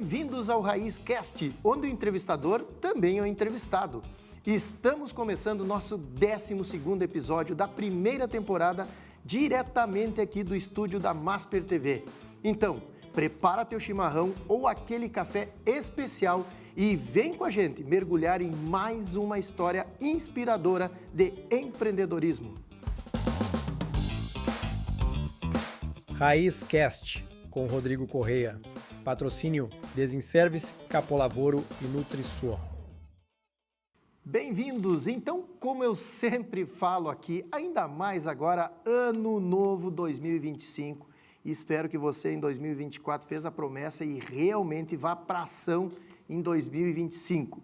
Bem-vindos ao Raiz Cast, onde o entrevistador também é o entrevistado. Estamos começando o nosso 12º episódio da primeira temporada diretamente aqui do estúdio da Masper TV. Então, prepara teu chimarrão ou aquele café especial e vem com a gente mergulhar em mais uma história inspiradora de empreendedorismo. Raiz Cast, com Rodrigo Correia. Patrocínio Desinservice, Capolavoro e NutriSua. Bem-vindos! Então, como eu sempre falo aqui, ainda mais agora, Ano Novo 2025. Espero que você em 2024 fez a promessa e realmente vá para ação em 2025.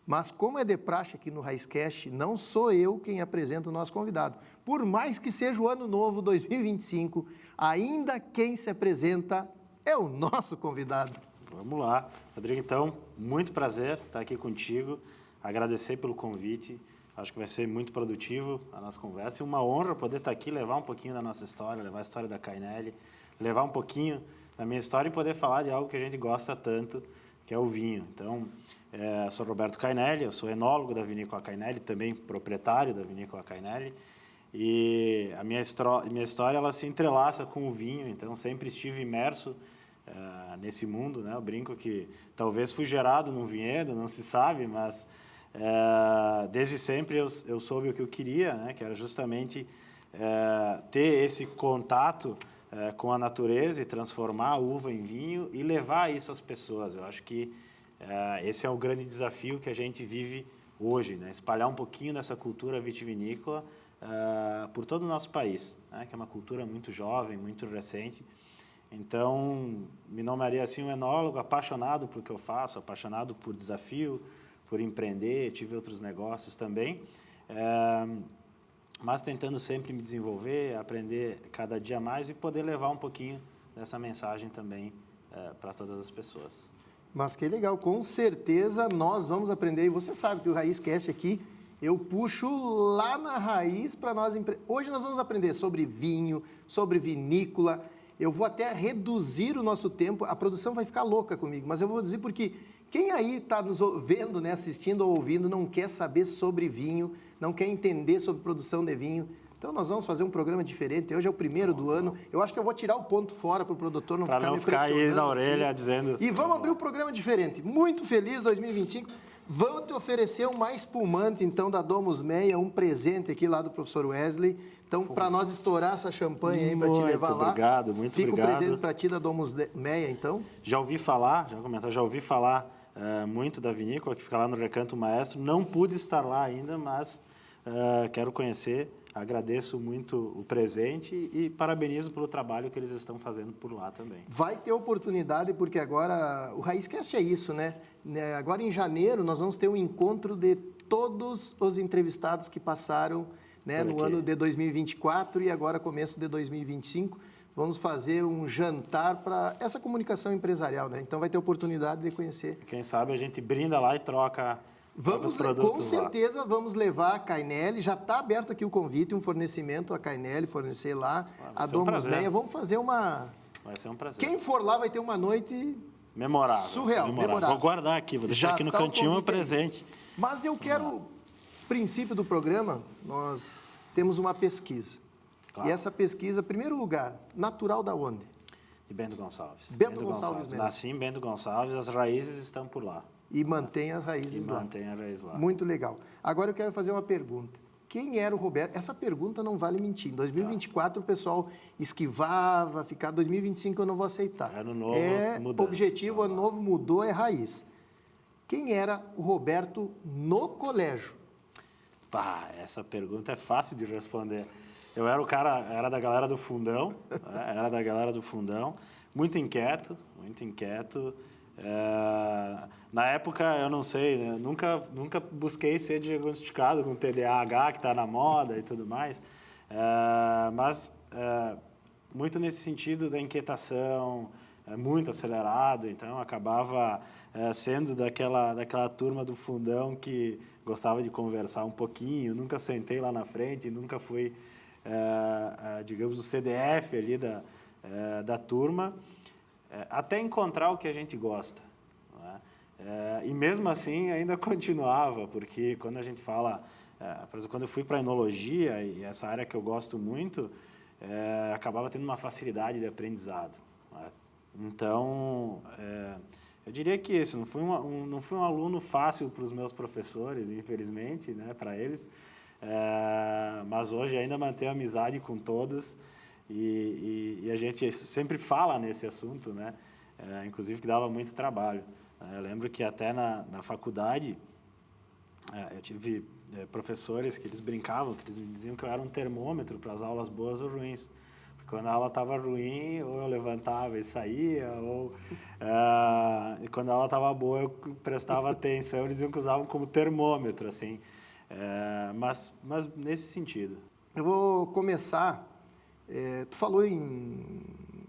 Mas como é de praxe aqui no Raizcast, não sou eu quem apresenta o nosso convidado. Por mais que seja o Ano Novo 2025, ainda quem se apresenta é o nosso convidado. Vamos lá. Rodrigo, então, muito prazer estar aqui contigo. Agradecer pelo convite. Acho que vai ser muito produtivo a nossa conversa. E uma honra poder estar aqui, levar um pouquinho da nossa história, levar a história da Cainelli, levar um pouquinho da minha história e poder falar de algo que a gente gosta tanto, que é o vinho. Então, sou Roberto Cainelli, eu sou enólogo da Vinícola Cainelli, também proprietário da Vinícola Cainelli. E a minha história ela se entrelaça com o vinho, então sempre estive imerso nesse mundo, né? Eu brinco que talvez fui gerado num vinhedo, não se sabe, mas desde sempre eu soube o que eu queria, né? Que era justamente ter esse contato com a natureza e transformar a uva em vinho e levar isso às pessoas. Eu acho que esse é o grande desafio que a gente vive hoje, né? Espalhar um pouquinho dessa cultura vitivinícola por todo o nosso país, né? Que é uma cultura muito jovem, muito recente. Então, me nomearia assim um enólogo apaixonado por que eu faço, apaixonado por desafio, por empreender, tive outros negócios também, mas tentando sempre me desenvolver, aprender cada dia mais e poder levar um pouquinho dessa mensagem também para todas as pessoas. Mas que legal, com certeza nós vamos aprender. E você sabe que o Raizcast aqui, eu puxo lá na raiz para nós... Hoje nós vamos aprender sobre vinho, sobre vinícola. Eu vou até reduzir o nosso tempo, a produção vai ficar louca comigo, mas eu vou reduzir porque quem aí está nos vendo, né, assistindo ou ouvindo, não quer saber sobre vinho, não quer entender sobre produção de vinho. Então nós vamos fazer um programa diferente, hoje é o primeiro do ano, eu acho que eu vou tirar o ponto fora para o produtor não ficar me pressionando aí na orelha aqui. Dizendo... E vamos abrir um programa diferente, muito feliz 2025. Vou te oferecer uma espumante, então, da Domus Meia, um presente aqui lá do professor Wesley. Então, para nós estourar essa champanhe aí, para te levar lá. Muito obrigado. Fica o presente para ti da Domus Meia, então. Já ouvi falar muito da vinícola, que fica lá no Recanto Maestro. Não pude estar lá ainda, mas quero conhecer. Agradeço muito o presente e parabenizo pelo trabalho que eles estão fazendo por lá também. Vai ter oportunidade, porque agora o Raizcast é isso, né? Agora em janeiro nós vamos ter um encontro de todos os entrevistados que passaram, né, no ano de 2024 e agora começo de 2025. Vamos fazer um jantar para essa comunicação empresarial, né? Então vai ter oportunidade de conhecer. Quem sabe a gente brinda lá e troca... Com certeza vamos levar a Cainelli, já está aberto aqui o convite, um fornecimento a Cainelli, fornecer lá, a Domus Meia, vamos fazer uma... Vai ser um prazer. Quem for lá vai ter uma noite... Memorável. Surreal, memorável. Vou guardar aqui, vou deixar aqui no cantinho um presente. Mas eu quero, princípio do programa, nós temos uma pesquisa. Claro. E essa pesquisa, primeiro lugar, natural da onde? De Bento Gonçalves. Bento Gonçalves mesmo. Nasci em Bento Gonçalves, as raízes estão por lá. E mantém as raízes lá. Mantém a raiz lá. Muito legal. Agora eu quero fazer uma pergunta. Quem era o Roberto? Essa pergunta não vale mentir. Em 2024 o pessoal esquivava, ficava. 2025 eu não vou aceitar. Ano novo, mudança. Objetivo, ano novo mudou, é raiz. Quem era o Roberto no colégio? Essa pergunta é fácil de responder. Eu era era da galera do fundão, muito inquieto. Na época, eu não sei, né? Nunca busquei ser diagnosticado com TDAH, que está na moda e tudo mais, mas muito nesse sentido da inquietação, muito acelerado, então acabava sendo daquela turma do fundão que gostava de conversar um pouquinho, nunca sentei lá na frente, nunca fui, digamos, o CDF ali da turma, até encontrar o que a gente gosta. E mesmo assim ainda continuava, porque quando a gente fala, por exemplo, quando eu fui para a enologia, e essa área que eu gosto muito, acabava tendo uma facilidade de aprendizado, né? Então, eu diria que isso, não fui um aluno fácil para os meus professores, infelizmente, né, para eles, mas hoje ainda mantenho amizade com todos e a gente sempre fala nesse assunto, né, inclusive que dava muito trabalho. Eu lembro que até na faculdade eu tive professores que eles brincavam, que eles me diziam que eu era um termômetro para as aulas boas ou ruins. Porque quando a aula estava ruim, ou eu levantava e saía, ou e quando a aula estava boa, eu prestava atenção. Eles diziam que usavam como termômetro, assim. Mas nesse sentido. Eu vou começar. Tu falou em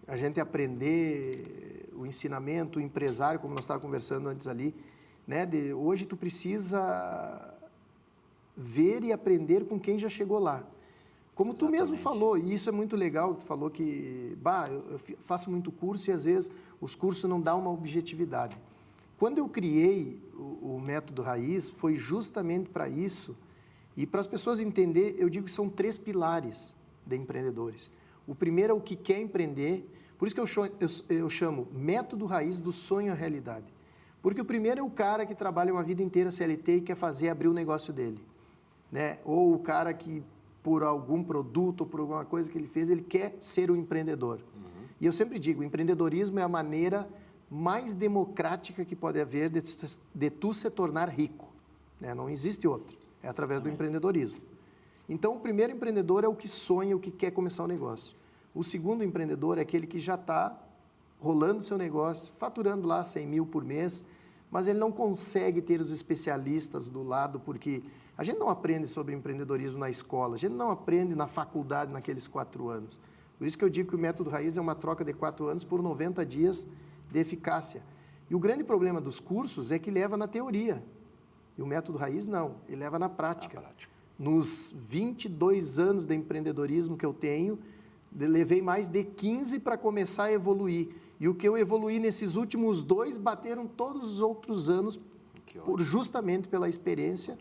a gente aprender o ensinamento, o empresário, como nós estávamos conversando antes ali, né? Hoje tu precisa ver e aprender com quem já chegou lá. Como tu mesmo falou, e isso é muito legal, tu falou que, eu faço muito curso e às vezes os cursos não dão uma objetividade. Quando eu criei o método Raiz, foi justamente para isso, e para as pessoas entenderem, eu digo que são 3 pilares de empreendedores. O primeiro é o que quer empreender, por isso que eu chamo método Raiz do sonho à realidade. Porque o primeiro é o cara que trabalha uma vida inteira CLT e quer abrir o negócio dele, né? Ou o cara que, por algum produto ou por alguma coisa que ele fez, ele quer ser um empreendedor. E eu sempre digo, o empreendedorismo é a maneira mais democrática que pode haver de tu se tornar rico, né? Não existe outra, é através do empreendedorismo. Então, o primeiro empreendedor é o que sonha, o que quer começar o negócio. O segundo empreendedor é aquele que já está rolando seu negócio, faturando lá 100 mil por mês, mas ele não consegue ter os especialistas do lado, porque a gente não aprende sobre empreendedorismo na escola, a gente não aprende na faculdade naqueles 4 anos. Por isso que eu digo que o método Raiz é uma troca de 4 anos por 90 dias de eficácia. E o grande problema dos cursos é que leva na teoria. E o método Raiz não, ele leva na prática. Nos 22 anos de empreendedorismo que eu tenho, levei mais de 15 para começar a evoluir. E o que eu evoluí nesses últimos 2 bateram todos os outros anos, justamente pela experiência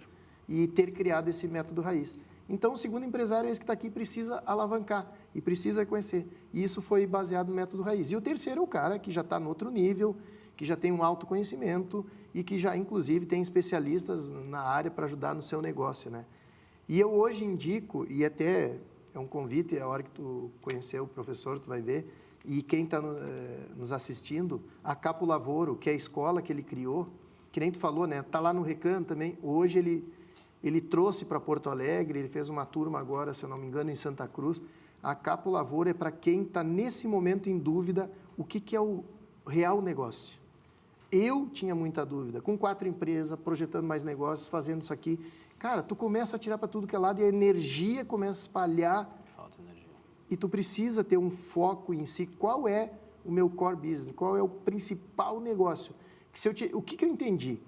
e ter criado esse método Raiz. Então, o segundo empresário é esse que está aqui, precisa alavancar e precisa conhecer. E isso foi baseado no método Raiz. E o terceiro é o cara que já está no outro nível, que já tem um autoconhecimento e que já, inclusive, tem especialistas na área para ajudar no seu negócio, né? E eu hoje indico, e até é um convite, a hora que tu conhecer o professor, tu vai ver, e quem está nos assistindo, a Capo Lavoro, que é a escola que ele criou, que nem tu falou, né? Está lá no Recanto também. Hoje ele trouxe para Porto Alegre, ele fez uma turma agora, se eu não me engano, em Santa Cruz. A Capo Lavoro é para quem está nesse momento em dúvida o que é o real negócio. Eu tinha muita dúvida, com 4 empresas, projetando mais negócios, fazendo isso aqui. Cara, tu começa a tirar para tudo que é lado e a energia começa a espalhar. Falta energia. E tu precisa ter um foco em si. Qual é o meu core business? Qual é o principal negócio? O que eu entendi?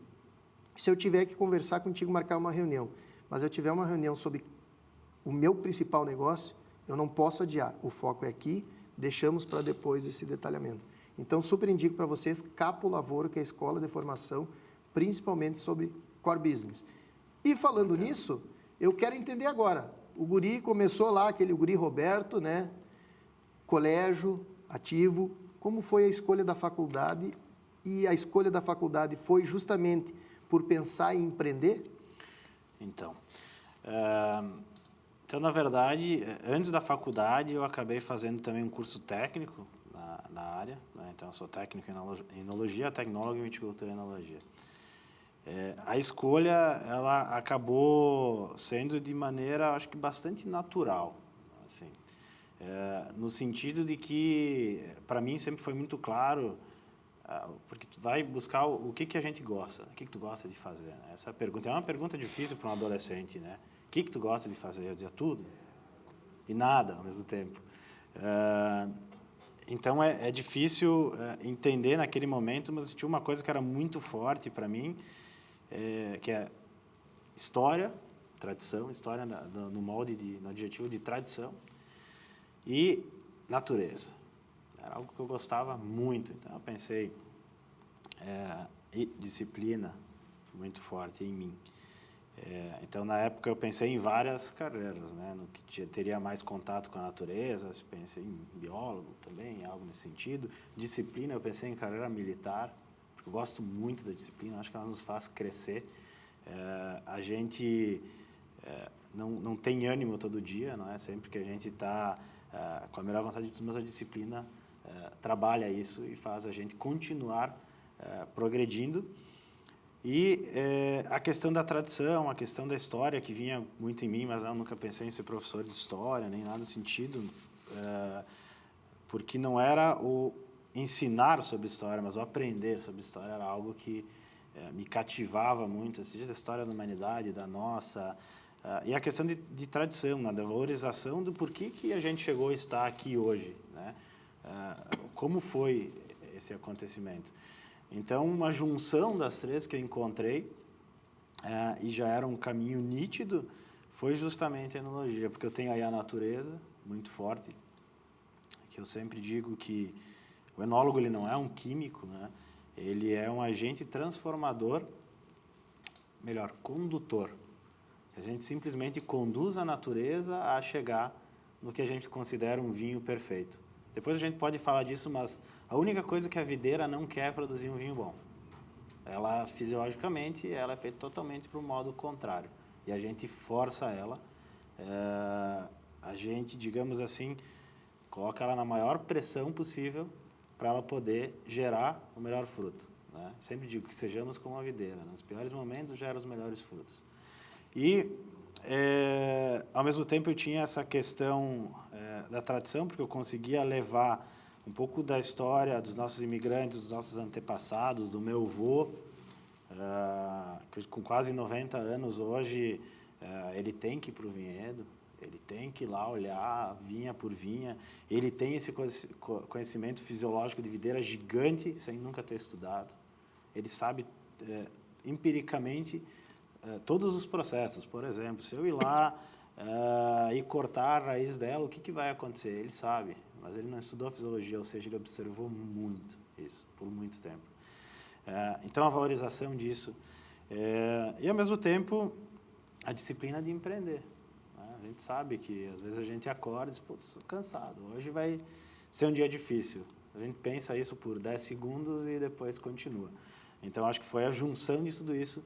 Se eu tiver que conversar contigo, marcar uma reunião, mas eu tiver uma reunião sobre o meu principal negócio, eu não posso adiar. O foco é aqui, deixamos para depois esse detalhamento. Então, super indico para vocês Capo Lavoro, que é a escola de formação, principalmente sobre core business. E falando nisso, eu quero entender agora. O guri começou lá, aquele guri Roberto, né? Colégio, ativo. Como foi a escolha da faculdade? E a escolha da faculdade foi justamente por pensar em empreender? Então, na verdade, antes da faculdade, eu acabei fazendo também um curso técnico na área, né? Então, eu sou técnico em enologia, tecnólogo em viticultura e enologia. A escolha, ela acabou sendo de maneira, acho que bastante natural, assim, no sentido de que, para mim, sempre foi muito claro, porque tu vai buscar o que a gente gosta, o que tu gosta de fazer, né? Essa pergunta é uma pergunta difícil para um adolescente, né? O que tu gosta de fazer? Eu dizia tudo e nada ao mesmo tempo. Então, é difícil entender naquele momento, mas tinha uma coisa que era muito forte para mim, que é história, tradição, história no molde, no adjetivo de tradição, e natureza. Era algo que eu gostava muito. Então, eu pensei e disciplina muito forte em mim. Então, na época, eu pensei em várias carreiras, né? No que teria mais contato com a natureza, pensei em biólogo também, algo nesse sentido. Disciplina, eu pensei em carreira militar, porque eu gosto muito da disciplina, acho que ela nos faz crescer. A gente não tem ânimo todo dia, não é? Sempre que a gente está com a melhor vontade de tudo, mas a disciplina trabalha isso e faz a gente continuar progredindo. E a questão da tradição, a questão da história, que vinha muito em mim, mas eu nunca pensei em ser professor de história, nem nada do sentido, porque não era o ensinar sobre história, mas o aprender sobre história era algo que me cativava muito, a história da humanidade, da nossa, e a questão de tradição, né, da valorização do porquê que a gente chegou a estar aqui hoje, né? Como foi esse acontecimento. Então, uma junção das três que eu encontrei, e já era um caminho nítido, foi justamente a enologia, porque eu tenho aí a natureza muito forte, que eu sempre digo que o enólogo ele não é um químico, né? Ele é um agente transformador, melhor, condutor. A gente simplesmente conduz a natureza a chegar no que a gente considera um vinho perfeito. Depois a gente pode falar disso, mas a única coisa que a videira não quer é produzir um vinho bom. Ela, fisiologicamente, ela é feita totalmente para o modo contrário. E a gente força ela, a gente, digamos assim, coloca ela na maior pressão possível para ela poder gerar o melhor fruto, né? Sempre digo que sejamos como a videira, nos piores momentos gera os melhores frutos. E, ao mesmo tempo, eu tinha essa questão da tradição, porque eu conseguia levar um pouco da história dos nossos imigrantes, dos nossos antepassados, do meu avô, que com quase 90 anos hoje, ele tem que ir para o vinhedo, ele tem que ir lá olhar vinha por vinha, ele tem esse conhecimento fisiológico de videira gigante, sem nunca ter estudado. Ele sabe empiricamente todos os processos. Por exemplo, se eu ir lá e cortar a raiz dela, o que vai acontecer? Ele sabe, mas ele não estudou fisiologia, ou seja, ele observou muito isso, por muito tempo. Então, a valorização disso. E, ao mesmo tempo, a disciplina de empreender. Né? A gente sabe que, às vezes, a gente acorda e diz, putz, estou cansado, hoje vai ser um dia difícil. A gente pensa isso por 10 segundos e depois continua. Então, acho que foi a junção de tudo isso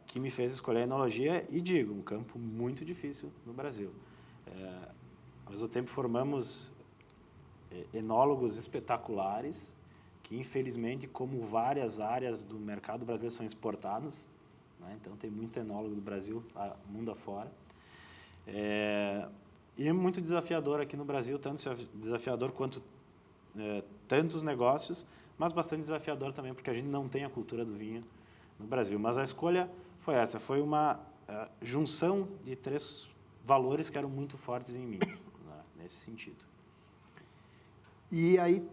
que me fez escolher a enologia e, digo, um campo muito difícil no Brasil. Ao mesmo tempo, formamos enólogos espetaculares que, infelizmente, como várias áreas do mercado brasileiro são exportadas, né? Então, tem muito enólogo do Brasil, mundo afora. E é muito desafiador aqui no Brasil, tanto desafiador quanto tantos negócios, mas bastante desafiador também, porque a gente não tem a cultura do vinho no Brasil. Mas a escolha foi essa, foi uma junção de três valores que eram muito fortes em mim, né, nesse sentido. E aí,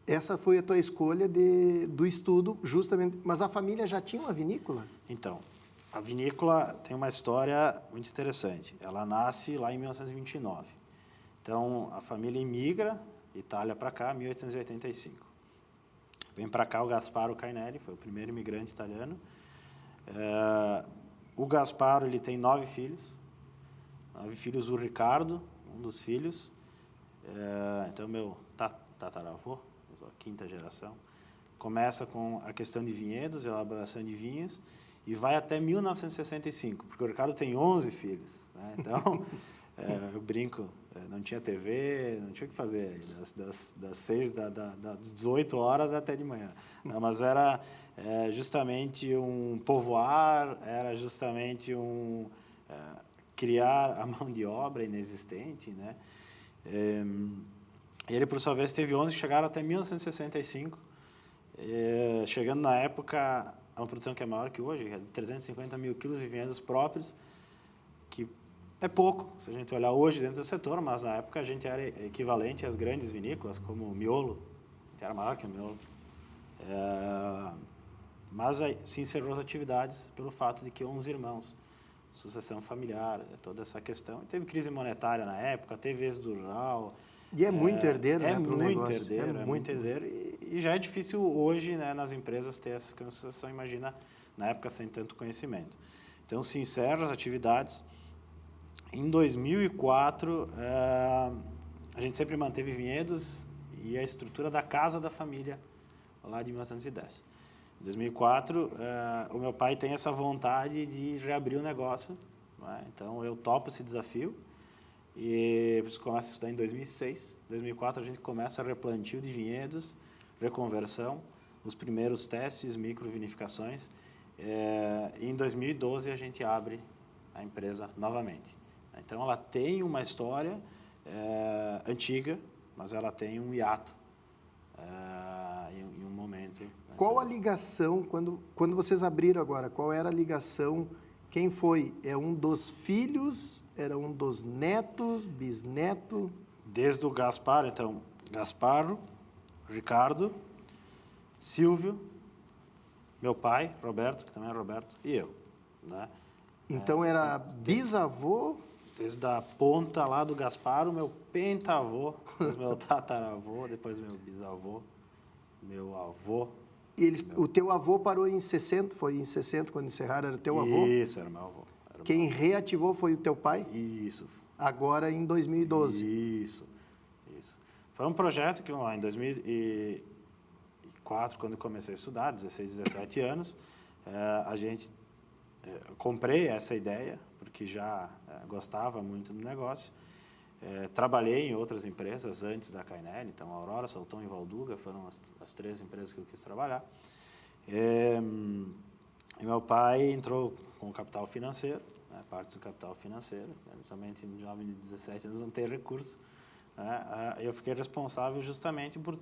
essa foi a tua escolha do estudo, justamente. Mas a família já tinha uma vinícola? Então, a vinícola tem uma história muito interessante. Ela nasce lá em 1929. Então, a família imigra, Itália para cá, 1885. Vem para cá o Gasparo Cainelli, foi o primeiro imigrante italiano. O Gasparo, ele tem 9 filhos. 9 filhos, o Ricardo, um dos filhos. Então, meu tataravô, a 5ª geração, começa com a questão de vinhedos, elaboração de vinhos, e vai até 1965, porque o Ricardo tem 11 filhos. Né? Então, eu brinco, não tinha TV, não tinha o que fazer, das 6, das 18 horas até de manhã. Não, mas era justamente um povoar, era justamente criar a mão de obra inexistente, né? Ele, por sua vez, teve 11 que chegaram até 1965, chegando na época a uma produção que é maior que hoje, é de 350 mil quilos de vinhedos próprios, que é pouco, se a gente olhar hoje dentro do setor, mas na época a gente era equivalente às grandes vinícolas, como o Miolo, que era maior que o Miolo. Mas aí se encerrou as atividades pelo fato de que 11 irmãos, sucessão familiar, toda essa questão. Teve crise monetária na época, teve êxodo rural. E é muito herdeiro, né, para o negócio. É muito herdeiro. e já é difícil hoje, né, nas empresas ter essa concepção, imagina, na época sem tanto conhecimento. Então, se encerram as atividades. Em 2004, a gente sempre manteve vinhedos e a estrutura da casa da família, lá de 1910. Em 2004, o meu pai tem essa vontade de reabrir o negócio, né? Então, eu topo esse desafio e por isso começo a estudar em 2006. Em 2004, a gente começa a replantio de vinhedos, reconversão, os primeiros testes, microvinificações. E em 2012, a gente abre a empresa novamente. Então, ela tem uma história antiga, mas ela tem um hiato em um momento. Qual a ligação, quando vocês abriram agora, qual era a ligação? Quem foi? É um dos filhos? Era um dos netos, bisneto? Desde o Gaspar, então, Gasparo, Ricardo, Silvio, meu pai, Roberto, que também é Roberto, e eu, né? Então, era bisavô? Desde a ponta lá do Gaspar, o meu pentavô, meu tataravô, depois meu bisavô, meu avô. O teu avô parou em 60, foi em 60 quando encerraram, era teu avô? Isso, era meu avô. Quem reativou foi o teu pai? Isso. Agora em 2012. Isso. Foi um projeto que lá em 2004, quando eu comecei a estudar, 16, 17 anos, comprei essa ideia, porque já gostava muito do negócio. Trabalhei em outras empresas antes da Cainel, então a Aurora, Salton e Valduga foram as 3 empresas que eu quis trabalhar. E meu pai entrou com o capital financeiro, né, parte do capital financeiro, somente um jovem de 17 anos não tem recurso. Eu fiquei responsável justamente por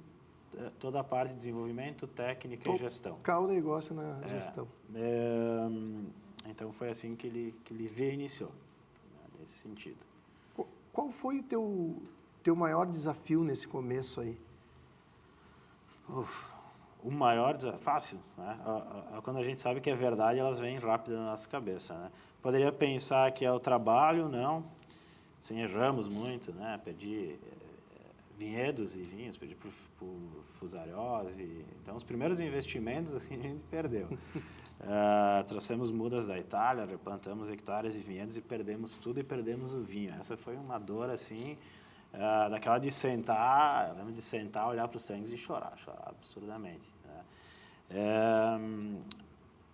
toda a parte de desenvolvimento, técnica e gestão. Tocar o negócio na gestão. Então foi assim que ele reiniciou, né, nesse sentido. Qual foi o teu maior desafio nesse começo aí? O maior desafio, fácil, né? Quando a gente sabe que é verdade, elas vêm rápido na nossa cabeça, né? Poderia pensar que é o trabalho, não. Sim, erramos muito, né? Perdi vinhedos e vinhos, perdi por fusariose. Então, os primeiros investimentos, assim, a gente perdeu. Trouxemos mudas da Itália, replantamos hectares de vinhedos e perdemos tudo e perdemos o vinho. Essa foi uma dor, assim, daquela de sentar, eu lembro de sentar, olhar para os tanques e chorar absurdamente, né?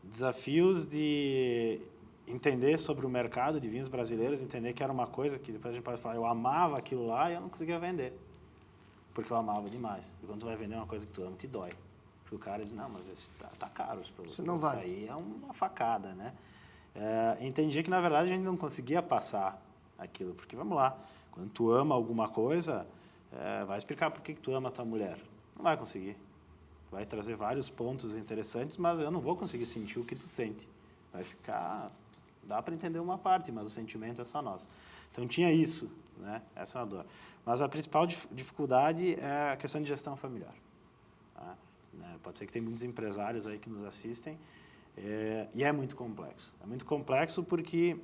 Desafios de entender sobre o mercado de vinhos brasileiros, entender que era uma coisa que depois a gente pode falar, eu amava aquilo lá e eu não conseguia vender, porque eu amava demais. E quando tu vai vender uma coisa que tu ama, te dói. Porque o cara diz, não, mas esse tá caro os produtos. Isso não vale. Isso aí é uma facada, né? Entendi que, na verdade, a gente não conseguia passar aquilo. Porque, vamos lá, quando tu ama alguma coisa, vai explicar por que tu ama a tua mulher. Não vai conseguir. Vai trazer vários pontos interessantes, mas eu não vou conseguir sentir o que tu sente. Vai ficar... Dá para entender uma parte, mas o sentimento é só nosso. Então, tinha isso, né? Essa é uma dor. Mas a principal dificuldade é a questão de gestão familiar. Tá? Pode ser que tem muitos empresários aí que nos assistem, e é muito complexo. É muito complexo porque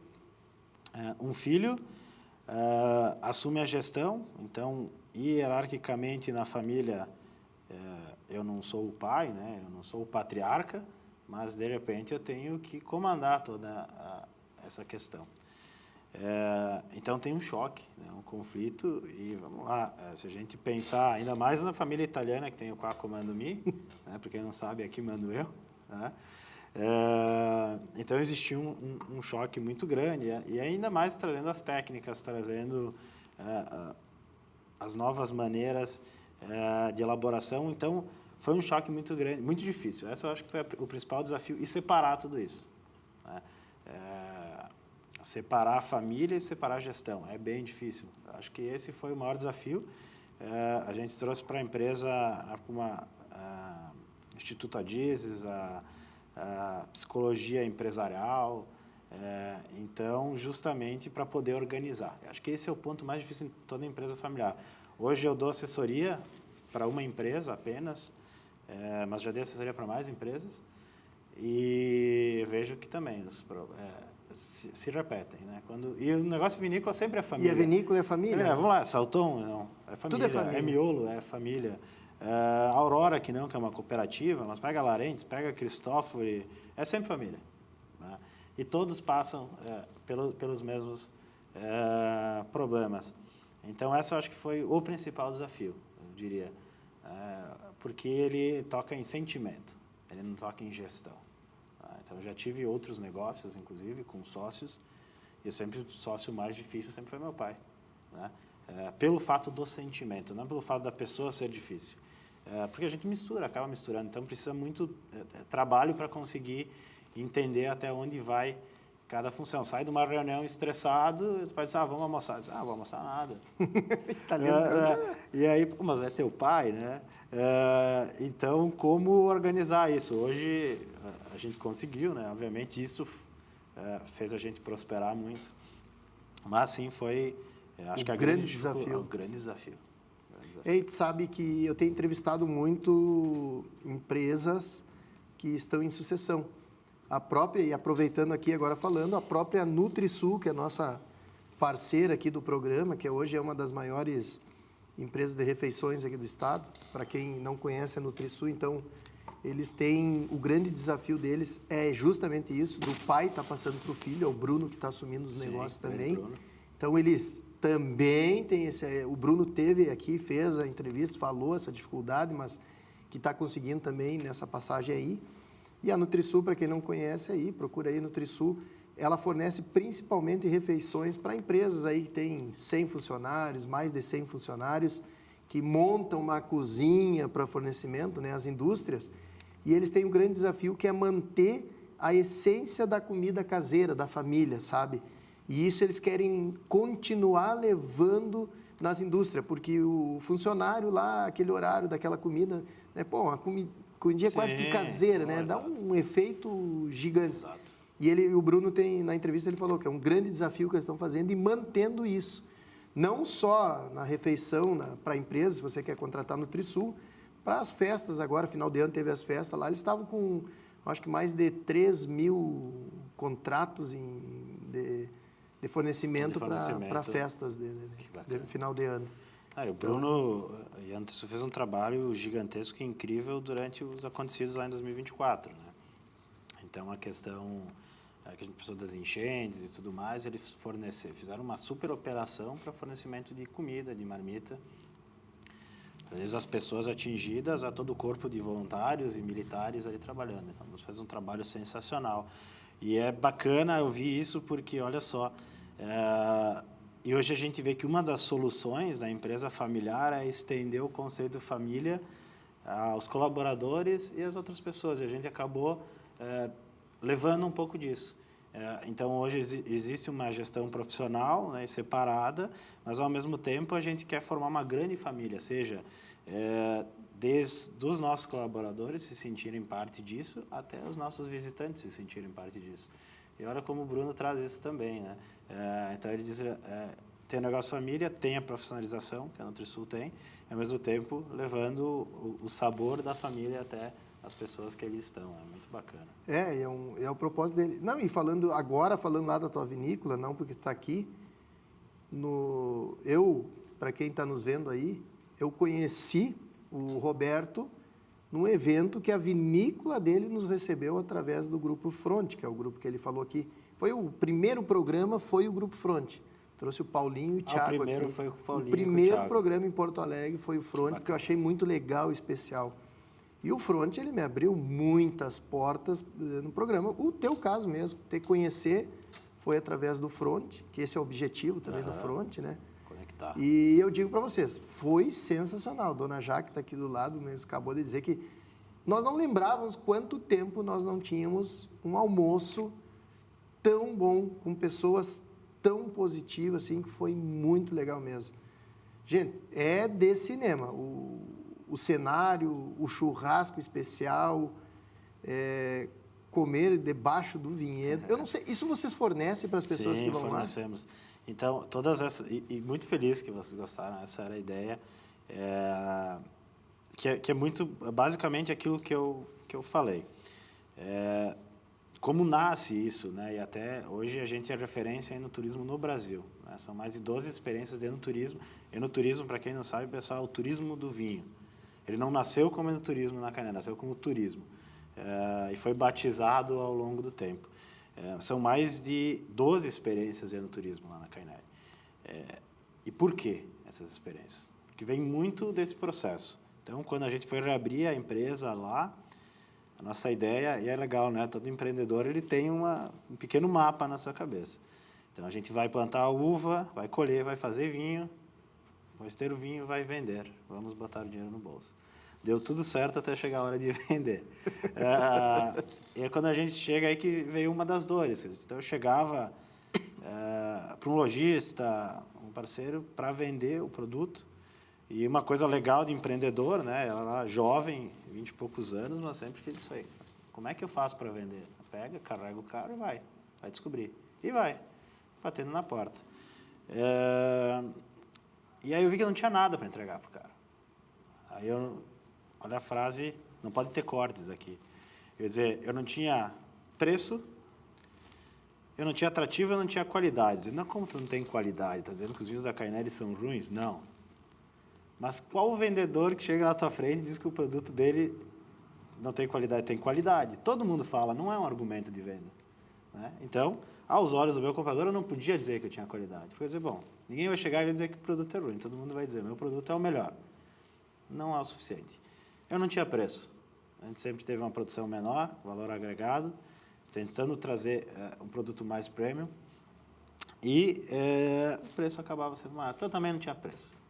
um filho assume a gestão, então, hierarquicamente na família, eu não sou o pai, né? Eu não sou o patriarca, mas, de repente, eu tenho que comandar toda essa questão. Então, tem um choque, né? Um conflito, e vamos lá, se a gente pensar, ainda mais na família italiana, que tem o Qua Comando Mi, né? Para quem não sabe, aqui mando eu, né? Então, existia um choque muito grande, e ainda mais trazendo as técnicas, trazendo as novas maneiras de elaboração. Então, foi um choque muito grande, muito difícil. Essa eu acho que foi o principal desafio, e separar tudo isso, né? Separar a família e separar a gestão. É bem difícil. Acho que esse foi o maior desafio. A gente trouxe para a empresa Instituto Adizes, a psicologia empresarial, então, justamente para poder organizar. Acho que esse é o ponto mais difícil em toda empresa familiar. Hoje eu dou assessoria para uma empresa apenas, mas já dei assessoria para mais empresas, e vejo que também se repetem, né? E o negócio vinícola sempre é família. E a vinícola é família? Vamos lá, Salton, não, é família. Tudo é família. É miolo, é família. A Aurora, que é uma cooperativa, mas pega a Larentes, pega a Cristófori, é sempre família. Né? E todos passam pelos mesmos problemas. Então, essa eu acho que foi o principal desafio, eu diria. Porque ele toca em sentimento, ele não toca em gestão. Então, eu já tive outros negócios, inclusive, com sócios, e o sócio mais difícil sempre foi meu pai. Né? Pelo fato do sentimento, não pelo fato da pessoa ser difícil. Porque a gente acaba misturando, então precisa muito trabalho para conseguir entender até onde vai cada função. Sai de uma reunião estressado, tu pode dizer, vamos almoçar. Diz, vou almoçar nada. E aí, mas é teu pai, né? Então, como organizar isso? Hoje, a gente conseguiu, né? Obviamente, isso fez a gente prosperar muito. Mas, sim, foi, acho que um grande desafio. Um grande desafio. E a gente sabe que eu tenho entrevistado muito empresas que estão em sucessão. A própria, e aproveitando aqui agora falando, a própria NutriSul, que é a nossa parceira aqui do programa, que hoje é uma das maiores empresas de refeições aqui do estado. Para quem não conhece a NutriSul, então, eles têm, o grande desafio deles é justamente isso, do pai estar passando para o filho, é o Bruno que está assumindo os negócios também. Bruno. Então, eles também têm o Bruno teve aqui, fez a entrevista, falou essa dificuldade, mas que está conseguindo também nessa passagem aí. E a NutriSul, para quem não conhece aí, procura aí a NutriSul, ela fornece principalmente refeições para empresas aí que tem 100 funcionários, mais de 100 funcionários, que montam uma cozinha para fornecimento, né, as indústrias, e eles têm um grande desafio que é manter a essência da comida caseira, da família, sabe? E isso eles querem continuar levando nas indústrias, porque o funcionário lá, aquele horário daquela comida, né, a comidinha é quase que caseira, né? Dá um efeito gigante. Exato. E o Bruno na entrevista ele falou que é um grande desafio que eles estão fazendo e mantendo isso. Não só na refeição para a empresa, se você quer contratar no NutriSul, para as festas agora, final de ano teve as festas lá, eles estavam com, acho que mais de 3 mil contratos de fornecimento para festas de final de ano. O Bruno e a NutriSul fez um trabalho gigantesco e incrível durante os acontecidos lá em 2024. Né? Então, a questão que a gente precisou das enchentes e tudo mais, eles fizeram uma super operação para fornecimento de comida, de marmita. Às vezes, as pessoas atingidas, a todo o corpo de voluntários e militares ali trabalhando. Então, eles fez um trabalho sensacional. E é bacana ouvir isso porque, olha só, e hoje a gente vê que uma das soluções da empresa familiar é estender o conceito de família aos colaboradores e às outras pessoas. E a gente acabou levando um pouco disso. Então, hoje existe uma gestão profissional, né, separada, mas, ao mesmo tempo, a gente quer formar uma grande família, seja desde os nossos colaboradores se sentirem parte disso, até os nossos visitantes se sentirem parte disso. E olha como o Bruno traz isso também, né? Então, ele diz, tem o negócio família, tem a profissionalização, que a NutriSul tem, e, ao mesmo tempo, levando o sabor da família até as pessoas que ali estão. É muito bacana. É o propósito dele. Não, e falando lá da tua vinícola, não porque tu está aqui, para quem está nos vendo aí, eu conheci o Roberto num evento que a vinícola dele nos recebeu através do Grupo Front, que é o grupo que ele falou aqui. O primeiro programa foi o Grupo Front. Trouxe o Paulinho e o Thiago aqui. O primeiro foi o Paulinho. O primeiro programa em Porto Alegre foi o Front, porque eu achei muito legal e especial. E o Front, ele me abriu muitas portas no programa. O teu caso mesmo, ter que conhecer, foi através do Front, que esse é o objetivo também do Front, né? Conectar. E eu digo para vocês, foi sensacional. Dona Jaque está aqui do lado, mas acabou de dizer que nós não lembrávamos quanto tempo nós não tínhamos um almoço tão bom, com pessoas tão positivas, assim, que foi muito legal mesmo. Gente, é de cinema. O cenário, o churrasco especial, comer debaixo do vinhedo. Eu não sei, isso vocês fornecem para as pessoas que vão lá? Sim, fornecemos. Então, todas essas... E muito feliz que vocês gostaram, essa era a ideia. Que é muito, basicamente, aquilo que eu falei. Como nasce isso, né? E até hoje a gente é referência no turismo no Brasil. Né? São mais de 12 experiências de enoturismo. Enoturismo, para quem não sabe, pessoal, é o turismo do vinho. Ele não nasceu como enoturismo na Cainele, nasceu como turismo. E foi batizado ao longo do tempo. São mais de 12 experiências de enoturismo lá na Cainele. E por que essas experiências? Porque vem muito desse processo. Então, quando a gente foi reabrir a empresa lá, a nossa ideia, e é legal, né? Todo empreendedor ele tem um pequeno mapa na sua cabeça. Então, a gente vai plantar a uva, vai colher, vai fazer vinho, vai ter o vinho, vai vender. Vamos botar o dinheiro no bolso. Deu tudo certo até chegar a hora de vender. E é quando a gente chega aí que veio uma das dores. Então, eu chegava para um lojista, um parceiro, para vender o produto. E uma coisa legal de empreendedor, né? Ela era jovem, 20 e poucos anos, mas sempre fiz isso aí. Como é que eu faço para vender? Pega, carrega o carro e vai descobrir. E vai, batendo na porta. E aí eu vi que não tinha nada para entregar para o cara. Aí olha a frase, não pode ter cortes aqui. Quer dizer, eu não tinha preço, eu não tinha atrativo, eu não tinha qualidade. Não, como tu não tem qualidade? Está dizendo que os vinhos da Cainele são ruins? Não. Mas qual o vendedor que chega na tua frente e diz que o produto dele não tem qualidade? Tem qualidade. Todo mundo fala, não é um argumento de venda. Né? Então, aos olhos do meu comprador, eu não podia dizer que eu tinha qualidade. Porque eu ia dizer, bom, ninguém vai chegar e vai dizer que o produto é ruim. Todo mundo vai dizer, meu produto é o melhor. Não é o suficiente. Eu não tinha preço. A gente sempre teve uma produção menor, valor agregado, tentando trazer um produto mais premium. E o preço acabava sendo maior. Então, eu também não tinha preço.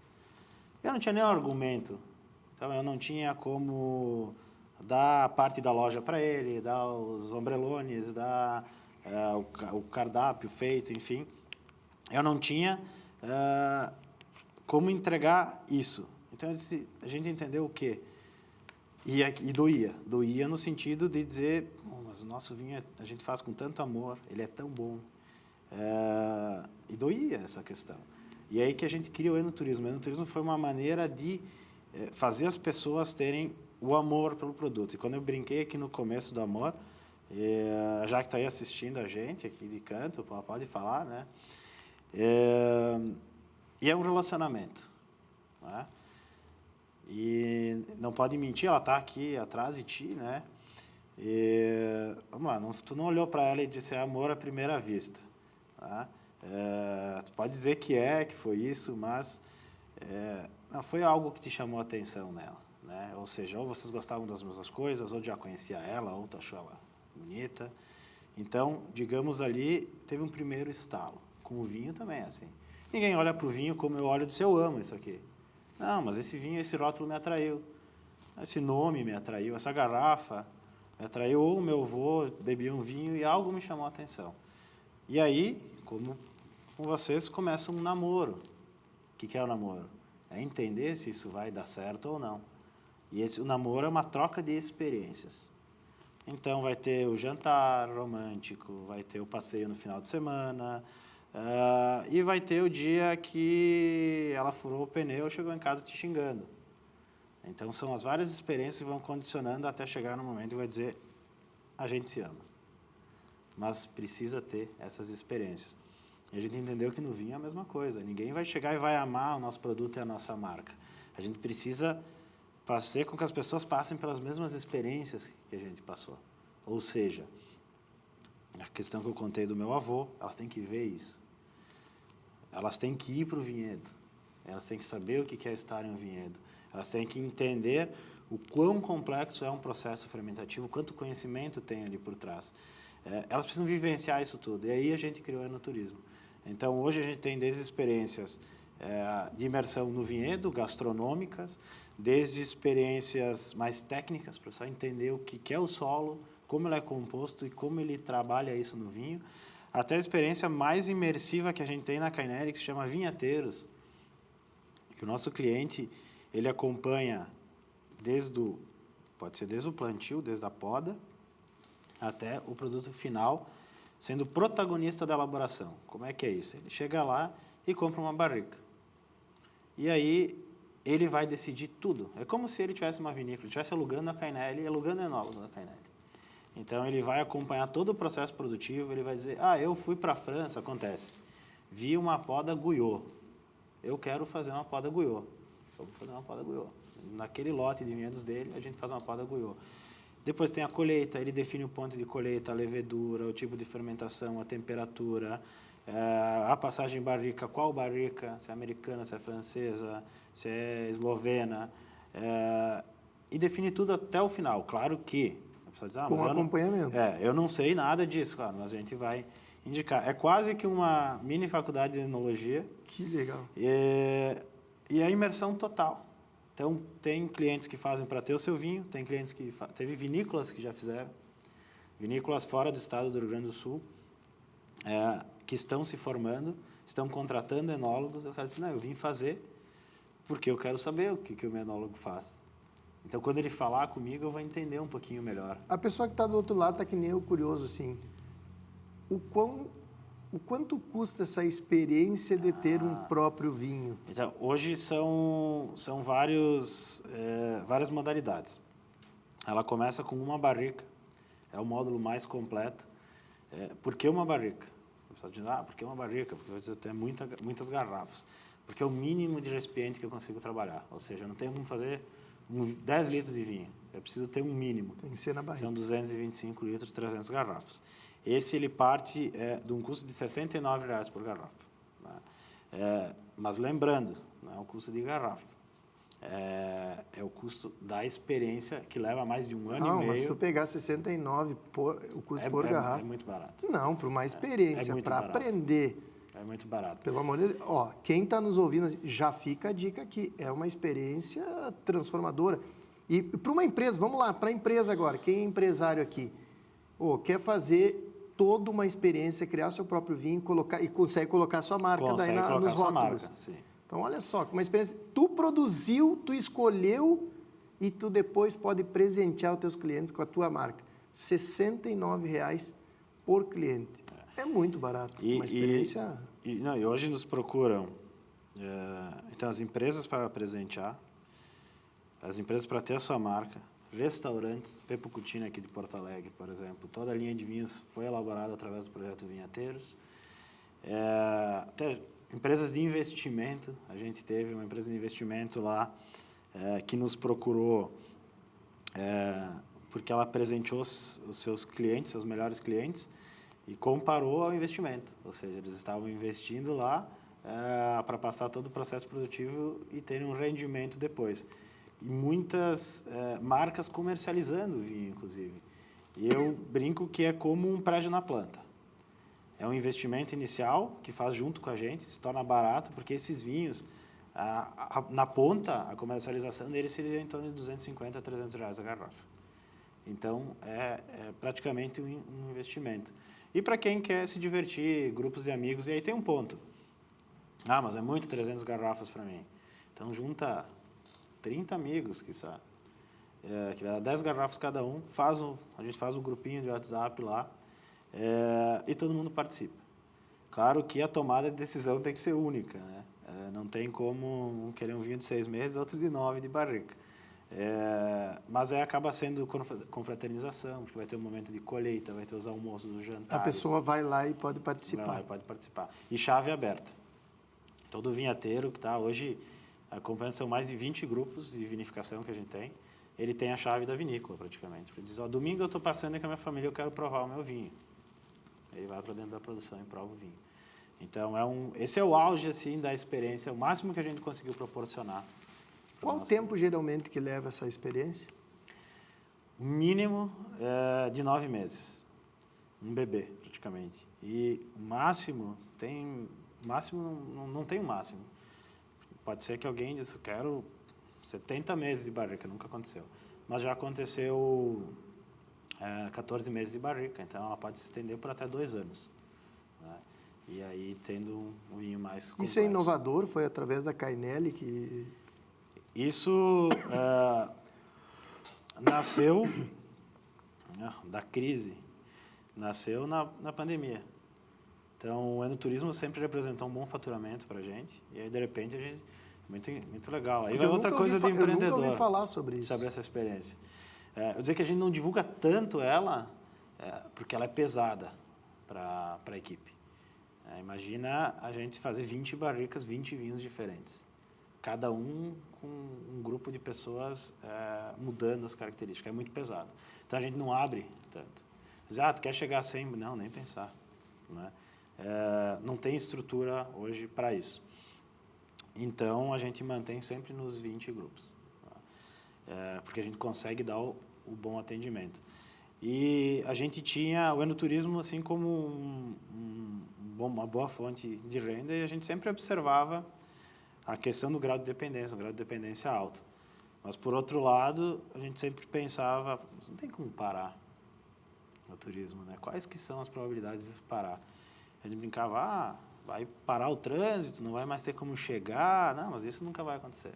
Eu não tinha nenhum argumento, então eu não tinha como dar parte da loja para ele, dar os ombrelones, dar o cardápio feito, enfim. Eu não tinha como entregar isso. Então a gente entendeu o quê? E doía. Doía no sentido de dizer, mas o nosso vinho a gente faz com tanto amor, ele é tão bom. E doía essa questão. E aí que a gente cria o enoturismo. O enoturismo foi uma maneira de fazer as pessoas terem o amor pelo produto. E quando eu brinquei aqui no começo do amor, já que está aí assistindo a gente aqui de canto, pode falar, né? E é um relacionamento. Né? E não pode mentir, ela está aqui atrás de ti, né? Vamos lá, tu não olhou para ela e disse amor à primeira vista. Tá? Tu pode dizer que foi isso, mas não foi algo que te chamou a atenção nela, né? Ou seja, ou vocês gostavam das mesmas coisas, ou já conhecia ela, ou tu achou ela bonita. Então, digamos ali, teve um primeiro estalo. Com o vinho também é assim. Ninguém olha para o vinho como eu olho e diz, eu amo isso aqui. Não, mas esse vinho, esse rótulo me atraiu. Esse nome me atraiu, essa garrafa me atraiu. Ou meu avô bebia um vinho e algo me chamou a atenção. E aí, como com vocês, começa um namoro. O que é o namoro? É entender se isso vai dar certo ou não. E o namoro é uma troca de experiências. Então, vai ter o jantar romântico, vai ter o passeio no final de semana, e vai ter o dia que ela furou o pneu e chegou em casa te xingando. Então, são as várias experiências que vão condicionando até chegar no momento que vai dizer, a gente se ama. Mas precisa ter essas experiências. E a gente entendeu que no vinho é a mesma coisa. Ninguém vai chegar e vai amar o nosso produto e a nossa marca. A gente precisa fazer com que as pessoas passem pelas mesmas experiências que a gente passou. Ou seja, a questão que eu contei do meu avô, elas têm que ver isso. Elas têm que ir para o vinhedo. Elas têm que saber o que é estar em um vinhedo. Elas têm que entender o quão complexo é um processo fermentativo, quanto conhecimento tem ali por trás. Elas precisam vivenciar isso tudo. E aí a gente criou o enoturismo. Então, hoje a gente tem desde experiências de imersão no vinhedo, gastronômicas, desde experiências mais técnicas, para só entender o que é o solo, como ele é composto e como ele trabalha isso no vinho, até a experiência mais imersiva que a gente tem na Cainele, que se chama vinhateiros, que o nosso cliente ele acompanha pode ser desde o plantio, desde a poda, até o produto final, sendo protagonista da elaboração. Como é que é isso? Ele chega lá e compra uma barrica. E aí ele vai decidir tudo. É como se ele tivesse uma vinícola, estivesse alugando a Cainele e alugando o enólogo da Cainele. Então, ele vai acompanhar todo o processo produtivo, ele vai dizer, eu fui para a França, acontece, vi uma poda Guyot, eu quero fazer uma poda Guyot, vamos fazer uma poda Guyot. naquele lote de vinhedos dele, a gente faz uma poda Guyot. Depois tem a colheita, ele define o ponto de colheita, a levedura, o tipo de fermentação, a temperatura, a passagem em barrica, qual barrica, se é americana, se é francesa, se é eslovena, e define tudo até o final. Claro que... a pessoa diz, Com acompanhamento. eu não sei nada disso, claro, mas a gente vai indicar. É quase que uma mini faculdade de enologia. Que legal. E a imersão total. Então, tem clientes que fazem para ter o seu vinho, tem clientes que... Teve vinícolas que já fizeram, vinícolas fora do estado do Rio Grande do Sul, que estão se formando, estão contratando enólogos. O cara diz, não, eu vim fazer porque eu quero saber o que o meu enólogo faz. Então, quando ele falar comigo, eu vou entender um pouquinho melhor. A pessoa que está do outro lado está que nem eu, curioso, assim. O quanto custa essa experiência de ter um próprio vinho? Então, hoje são várias modalidades. Ela começa com uma barrica, é o módulo mais completo. Por que uma barrica? O pessoal diz, por que uma barrica? Porque você tem muitas garrafas. Porque é o mínimo de recipiente que eu consigo trabalhar. Ou seja, eu não tenho como fazer 10 litros de vinho. Eu preciso ter um mínimo. Tem que ser na barrica. São 225 litros, 300 garrafas. Esse ele parte de um custo de R$ 69,00 por garrafa. Né? Mas lembrando, não é o custo de garrafa. É o custo da experiência que leva mais de um ano e meio. Mas se tu pegar 69 o custo por garrafa... É muito barato. Não, para uma experiência, para aprender. É muito barato. Pelo amor de Deus. Quem está nos ouvindo, já fica a dica aqui. É uma experiência transformadora. E para uma empresa, vamos lá, para a empresa agora. Quem é empresário aqui? Quer fazer toda uma experiência, criar seu próprio vinho e consegue colocar sua marca daí nos rótulos. Marca, sim. Então, olha só, uma experiência. Tu produziu, tu escolheu e tu depois pode presentear os teus clientes com a tua marca. R$ 69,00 por cliente. É muito barato. Uma experiência... E hoje nos procuram, então, as empresas para presentear, as empresas para ter a sua marca, restaurantes, Pepo Cucina aqui de Porto Alegre, por exemplo, toda a linha de vinhos foi elaborada através do projeto Vinhateiros. Até empresas de investimento, a gente teve uma empresa de investimento lá que nos procurou porque ela presenteou os seus clientes, seus melhores clientes, e comparou ao investimento, ou seja, eles estavam investindo lá para passar todo o processo produtivo e terem um rendimento depois. E muitas marcas comercializando o vinho, inclusive. E eu brinco que é como um prédio na planta. É um investimento inicial que faz junto com a gente, se torna barato, porque esses vinhos, na ponta, a comercialização deles seria em torno de 250 a 300 reais a garrafa. Então, é praticamente um investimento. E para quem quer se divertir, grupos de amigos, e aí tem um ponto. Mas é muito 300 garrafas para mim. Então, junta 30 amigos, que vai dar 10 garrafas cada um, a gente faz um grupinho de WhatsApp lá, e todo mundo participa. Claro que a tomada de decisão tem que ser única, né? Não tem como um querer um vinho de 6 meses, outro de 9 de barrica. Mas acaba sendo confraternização, porque vai ter um momento de colheita, vai ter os almoços, os jantares. A pessoa vai lá e pode participar. Pode participar. E chave aberta. Todo vinhateiro que está hoje acompanhando, são mais de 20 grupos de vinificação que a gente tem. Ele tem a chave da vinícola, praticamente. Ele diz, domingo eu estou passando aí com a minha família, eu quero provar o meu vinho. Ele vai para dentro da produção e prova o vinho. Então, esse é o auge assim, da experiência, o máximo que a gente conseguiu proporcionar. Qual o tempo, geralmente, que leva essa experiência? O mínimo de 9 meses. Um bebê, praticamente. E o máximo, não tem o máximo. Pode ser que alguém diz, eu quero 70 meses de barrica, nunca aconteceu. Mas já aconteceu 14 meses de barrica, então ela pode se estender por até 2 anos. Né? E aí, tendo um vinho mais complexo. Isso é inovador? Foi através da Cainelli que... Isso nasceu da crise, nasceu na pandemia. Então, o enoturismo sempre representou um bom faturamento para a gente, e aí, de repente, a gente... Muito legal. Aí vai outra coisa de empreendedor. Eu nunca ouvi falar sobre isso. Sobre essa experiência. Eu dizer que a gente não divulga tanto ela, porque ela é pesada para a equipe. Imagina a gente fazer 20 barricas, 20 vinhos diferentes. cada um com um grupo de pessoas mudando as características. É muito pesado. Então, a gente não abre tanto. Diz, tu quer chegar a 100? Não, nem pensar. Né? Não tem estrutura hoje para isso. Então, a gente mantém sempre nos 20 grupos. Tá? Porque a gente consegue dar o bom atendimento. E a gente tinha o enoturismo assim como uma boa fonte de renda e a gente sempre observava a questão do grau de dependência, um grau de dependência alto. Mas, por outro lado, a gente sempre pensava, não tem como parar o turismo, né? Quais que são as probabilidades de parar? A gente brincava, vai parar o trânsito, não vai mais ter como chegar. Não, mas isso nunca vai acontecer.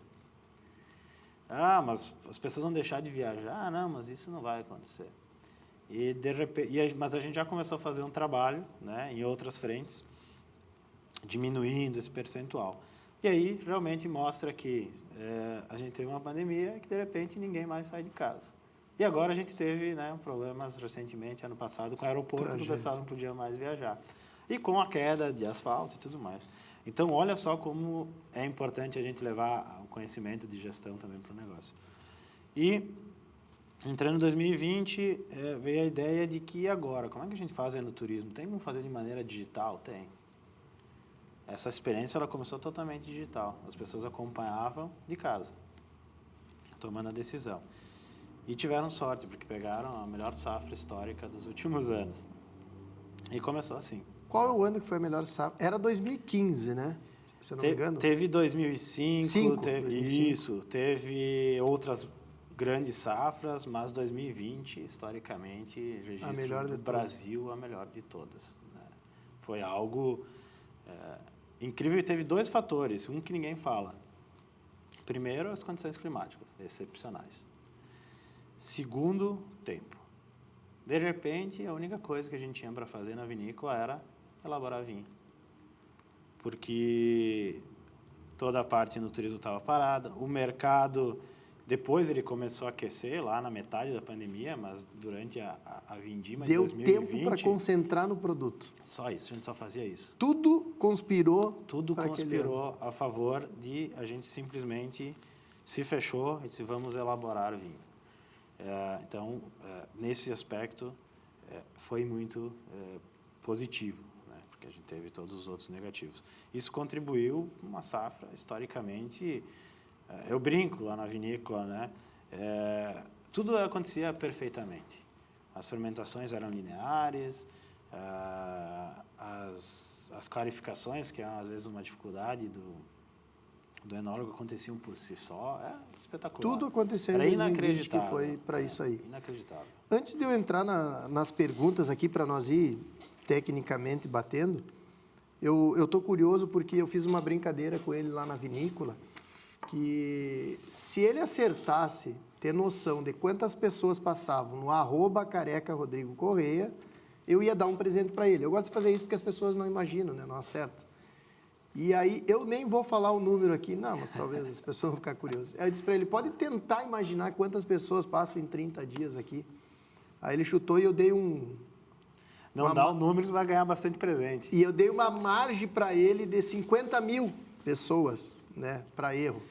Mas as pessoas vão deixar de viajar. Não, mas isso não vai acontecer. E, de repente, mas a gente já começou a fazer um trabalho, né, em outras frentes, diminuindo esse percentual. E aí, realmente, mostra que a gente teve uma pandemia que, de repente, ninguém mais sai de casa. E agora a gente teve, né, problemas recentemente, ano passado, com o aeroporto, que o pessoal não podia mais viajar. E com a queda de asfalto e tudo mais. Então, olha só como é importante a gente levar o conhecimento de gestão também para o negócio. E, entrando em 2020, veio a ideia de que agora, como é que a gente faz no turismo? Tem como fazer de maneira digital? Tem. Essa experiência ela começou totalmente digital. As pessoas acompanhavam de casa, tomando a decisão. E tiveram sorte, porque pegaram a melhor safra histórica dos últimos anos. E começou assim. Qual é o ano que foi a melhor safra? Era 2015, né? Se eu não me engano. Teve 2005, 2005. Isso. Teve outras grandes safras, mas 2020, historicamente, registro do Brasil, a melhor de todas. Né? Foi algo incrível e teve dois fatores, um que ninguém fala. Primeiro, as condições climáticas, excepcionais. Segundo, tempo. De repente, a única coisa que a gente tinha para fazer na vinícola era elaborar vinho. Porque toda a parte no turismo estava parada, o mercado, depois ele começou a aquecer lá na metade da pandemia, mas durante a vindima de 2020... Deu tempo para concentrar no produto. Só isso, a gente só fazia isso. Tudo conspirou a favor de a gente simplesmente se fechou e disse, vamos elaborar vinho. Então, nesse aspecto, foi muito positivo, né? Porque a gente teve todos os outros negativos. Isso contribuiu para uma safra, historicamente, eu brinco lá na vinícola, né? Tudo acontecia perfeitamente. As fermentações eram lineares, as clarificações, que é às vezes uma dificuldade do enólogo, aconteciam por si só, espetacular. Tudo aconteceu em 2020, que foi para isso aí. Inacreditável. Antes de eu entrar nas perguntas aqui, para nós ir tecnicamente batendo, eu estou curioso porque eu fiz uma brincadeira com ele lá na vinícola, que se ele acertasse, ter noção de quantas pessoas passavam no @careca_rodrigo_correia, eu ia dar um presente para ele. Eu gosto de fazer isso porque as pessoas não imaginam, né? Não acertam. E aí, eu nem vou falar o número aqui, não, mas talvez as pessoas vão ficar curiosas. Aí eu disse para ele, pode tentar imaginar quantas pessoas passam em 30 dias aqui. Aí ele chutou e eu dei Não dá o número que vai ganhar bastante presente. E eu dei uma margem para ele de 50 mil pessoas, né, para erro.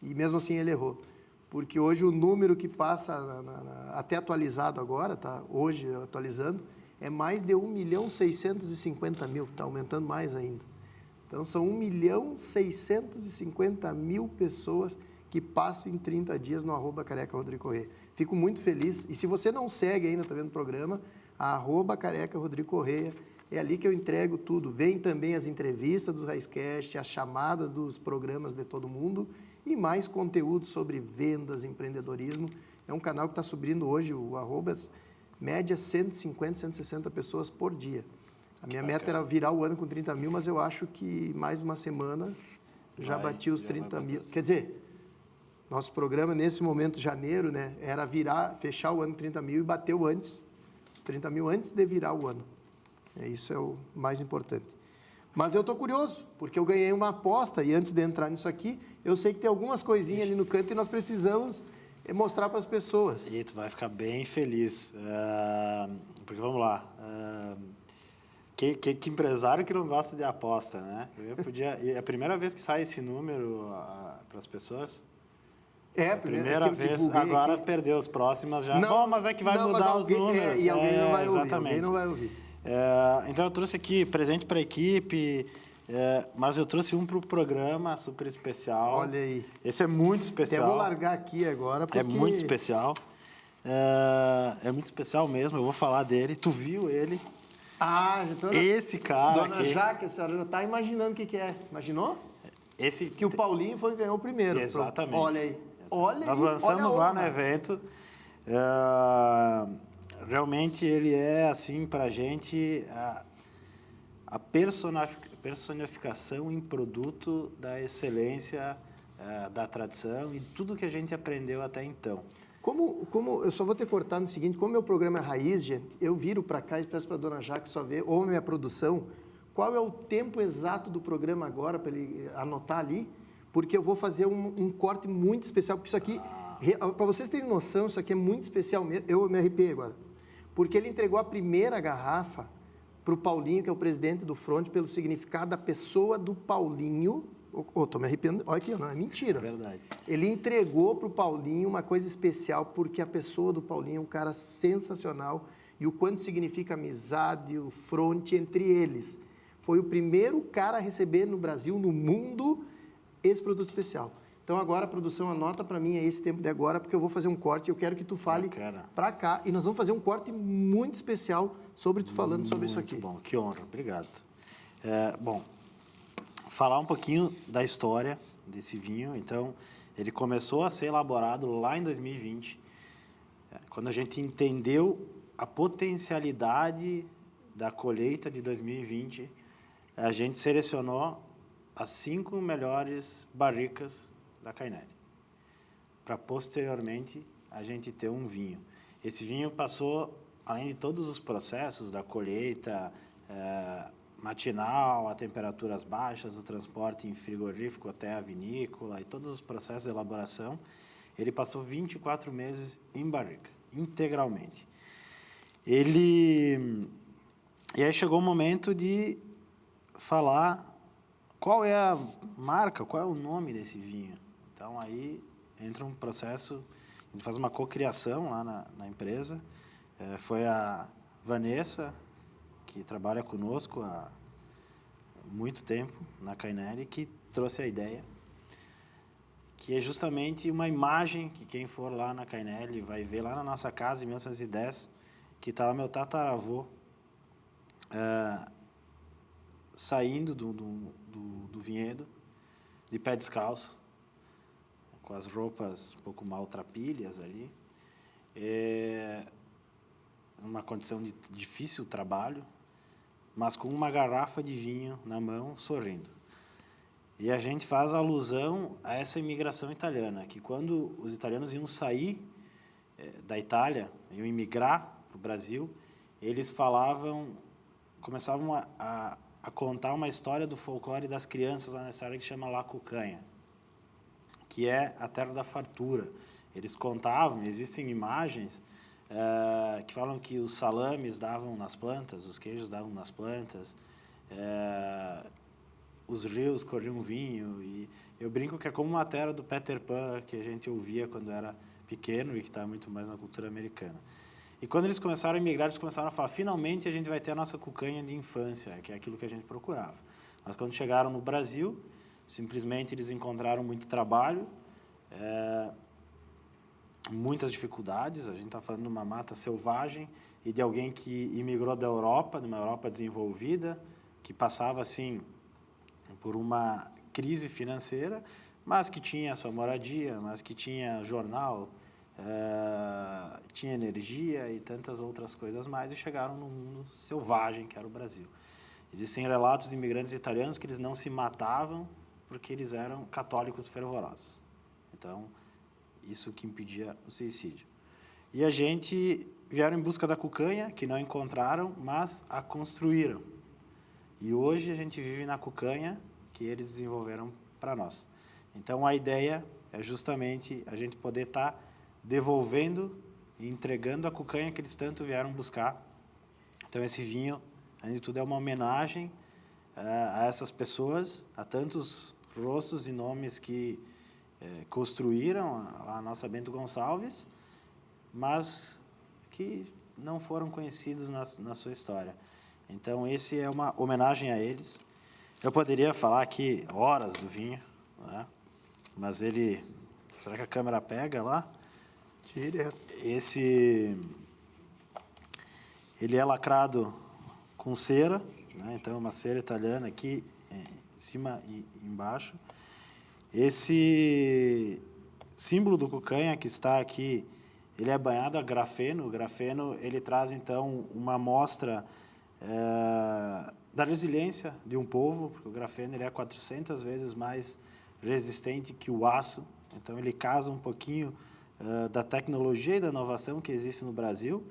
E mesmo assim ele errou. Porque hoje o número que passa, até atualizado agora, tá? Hoje atualizando, é mais de 1.650.000, está aumentando mais ainda. Então, são 1.650.000 pessoas que passam em 30 dias no @careca_rodrigo_correia. Fico muito feliz. E se você não segue ainda, está vendo o programa, @careca_rodrigo_correia. É ali que eu entrego tudo. Vem também as entrevistas dos Raizcast, as chamadas dos programas de todo mundo e mais conteúdo sobre vendas, empreendedorismo. É um canal que está subindo hoje, o @ média 150, 160 pessoas por dia. A minha meta era virar o ano com 30 mil, mas eu acho que mais uma semana já bati os 30 mil. Quer dizer, nosso programa nesse momento, janeiro, né, era fechar o ano com 30 mil e bateu antes, os 30 mil antes de virar o ano. Isso é o mais importante. Mas eu estou curioso, porque eu ganhei uma aposta e antes de entrar nisso aqui, eu sei que tem algumas coisinhas ali no canto e nós precisamos mostrar para as pessoas. E tu vai ficar bem feliz, porque vamos lá... Que empresário que não gosta de aposta, né? É a primeira vez que sai esse número, as pessoas? Primeira Primeira que eu vez, divulguei agora aqui. perdeu as próximas já. Não, Bom, mas é que vai não, mas mudar os alguém- números. e alguém não vai ouvir, exatamente. alguém não vai ouvir. Então, eu trouxe aqui presente para a equipe, mas eu trouxe um para o programa super especial. Olha aí. Esse é muito Até especial. vou largar aqui agora, porque... É muito especial. É muito especial mesmo, eu vou falar dele. Tu viu ele? Ah, já tô... Esse cara Dona aqui. Jaque, a senhora já está imaginando o que é. Imaginou? Esse Que o Paulinho foi ganhou o primeiro. Exatamente. Olha aí. Olha Nós aí. lançamos olha a lá no honra. evento. Realmente ele é, assim, para a gente, a personificação em produto da excelência, da tradição e tudo que a gente aprendeu até então. Como eu só vou ter que cortar no seguinte, como meu programa é raiz, gente, eu viro para cá e peço para a dona Jaque só ver, ou minha produção, qual é o tempo exato do programa agora, para ele anotar ali, porque eu vou fazer um corte muito especial, porque isso aqui, para vocês terem noção, isso aqui é muito especial mesmo, eu me arrepiei agora, porque ele entregou a primeira garrafa para o Paulinho, que é o presidente do Front, pelo significado da pessoa do Paulinho. Tô me arrepiando, olha aqui, não é mentira. É verdade. Ele entregou para o Paulinho uma coisa especial, porque a pessoa do Paulinho é um cara sensacional e o quanto significa amizade, o Front entre eles. Foi o primeiro cara a receber no Brasil, no mundo, esse produto especial. Então agora a produção anota para mim esse tempo de agora, porque eu vou fazer um corte, eu quero que tu fale para cá e nós vamos fazer um corte muito especial sobre tu falando sobre isso aqui. Muito bom, que honra, obrigado. Bom, falar um pouquinho da história desse vinho. Então, ele começou a ser elaborado lá em 2020, quando a gente entendeu a potencialidade da colheita de 2020, a gente selecionou as 5 melhores barricas da Cainelli, para posteriormente a gente ter um vinho. Esse vinho passou, além de todos os processos da colheita, matinal, a temperaturas baixas, o transporte em frigorífico até a vinícola e todos os processos de elaboração, ele passou 24 meses em barrica, integralmente. E aí chegou o momento de falar qual é a marca, qual é o nome desse vinho. Então, aí entra um processo, a gente faz uma cocriação lá na empresa. Foi a Vanessa, que trabalha conosco há muito tempo na Cainelli, que trouxe a ideia, que é justamente uma imagem que quem for lá na Cainelli vai ver lá na nossa casa, em 1910, que está lá meu tataravô, saindo do vinhedo, de pé descalço, com as roupas um pouco maltrapilhas ali, numa condição de difícil trabalho, mas com uma garrafa de vinho na mão, sorrindo. E a gente faz alusão a essa imigração italiana, que quando os italianos iam sair da Itália, iam imigrar para o Brasil, eles começavam a contar uma história do folclore das crianças lá nessa área que se chama La Cucanha, que é a terra da fartura. Eles contavam, existem imagens que falam que os salames davam nas plantas, os queijos davam nas plantas, os rios corriam vinho, e eu brinco que é como uma terra do Peter Pan que a gente ouvia quando era pequeno e que está muito mais na cultura americana. E quando eles começaram a emigrar, eles começaram a falar, finalmente a gente vai ter a nossa cucanha de infância, que é aquilo que a gente procurava. Mas quando chegaram no Brasil, simplesmente eles encontraram muito trabalho, muitas dificuldades. A gente está falando de uma mata selvagem e de alguém que imigrou da Europa, de uma Europa desenvolvida, que passava, assim, por uma crise financeira, mas que tinha a sua moradia, mas que tinha jornal, tinha energia e tantas outras coisas mais, e chegaram num mundo selvagem, que era o Brasil. Existem relatos de imigrantes italianos que eles não se matavam porque eles eram católicos fervorosos. Então, isso que impedia o suicídio. E a gente vieram em busca da cucanha, que não encontraram, mas a construíram. E hoje a gente vive na cucanha que eles desenvolveram para nós. Então, a ideia é justamente a gente poder estar devolvendo e entregando a cucanha que eles tanto vieram buscar. Então, esse vinho, além de tudo, é uma homenagem a essas pessoas, a tantos rostos e nomes que construíram a nossa Bento Gonçalves, mas que não foram conhecidos na sua história. Então, esse é uma homenagem a eles. Eu poderia falar aqui horas do vinho, né? Mas ele... Será que a câmera pega lá? Direto. Ele é lacrado com cera, né? Então, uma cera italiana aqui em cima e embaixo. Esse símbolo do cucanha que está aqui, ele é banhado a grafeno. O grafeno, ele traz, então, uma amostra da resiliência de um povo, porque o grafeno ele é 400 vezes mais resistente que o aço. Então, ele casa um pouquinho da tecnologia e da inovação que existe no Brasil,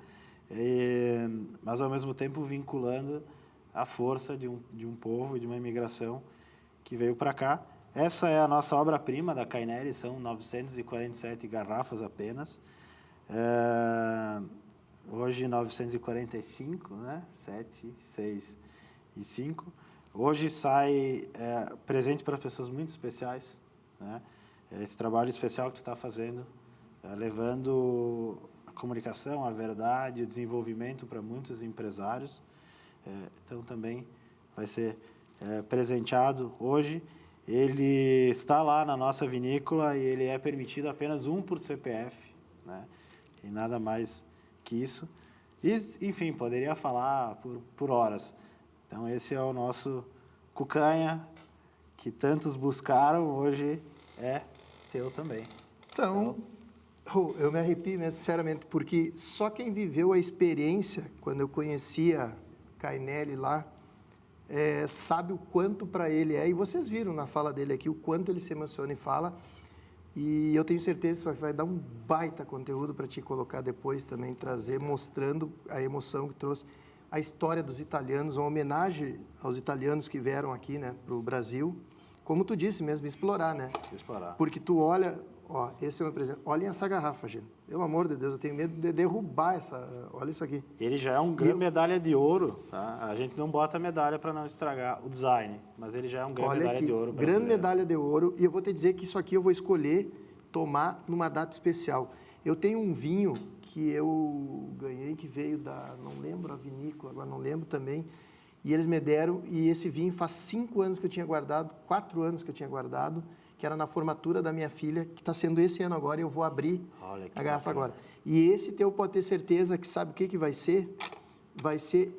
mas, ao mesmo tempo, vinculando a força de um povo e de uma imigração que veio para cá. Essa é a nossa obra-prima da Cainelli, são 947 garrafas apenas. Hoje, 945, né? 7, 6 e 5. Hoje sai presente para pessoas muito especiais, né? Esse trabalho especial que tu está fazendo, levando a comunicação, a verdade, o desenvolvimento para muitos empresários. Então, também vai ser presenteado hoje. Ele está lá na nossa vinícola e ele é permitido apenas um por CPF, né? E nada mais que isso. E, enfim, poderia falar por horas. Então, esse é o nosso cucanha, que tantos buscaram, hoje é teu também. Então, eu me arrepio, né, sinceramente, porque só quem viveu a experiência, quando eu conhecia Cainelli lá, sabe o quanto para ele é, e vocês viram na fala dele aqui, o quanto ele se emociona e fala, e eu tenho certeza que vai dar um baita conteúdo para te colocar depois também, trazer, mostrando a emoção que trouxe, a história dos italianos, uma homenagem aos italianos que vieram aqui, né, para o Brasil, como tu disse mesmo, explorar, né? Explorar. Porque tu olha, ó, esse é o meu presente, olhem essa garrafa, gente, pelo amor de Deus, eu tenho medo de derrubar olha isso aqui. Ele já é um grande medalha de ouro, tá? A gente não bota a medalha para não estragar o design, mas ele já é um grande medalha de ouro brasileiro. Grande medalha de ouro, e eu vou te dizer que isso aqui eu vou escolher tomar numa data especial. Eu tenho um vinho que eu ganhei, que veio não lembro a vinícola, agora não lembro também, e eles me deram, e esse vinho faz 5 anos que eu tinha guardado, 4 anos que eu tinha guardado, que era na formatura da minha filha, que está sendo esse ano agora, e eu vou abrir a garrafa agora. E esse teu pode ter certeza que sabe o que vai ser? Vai ser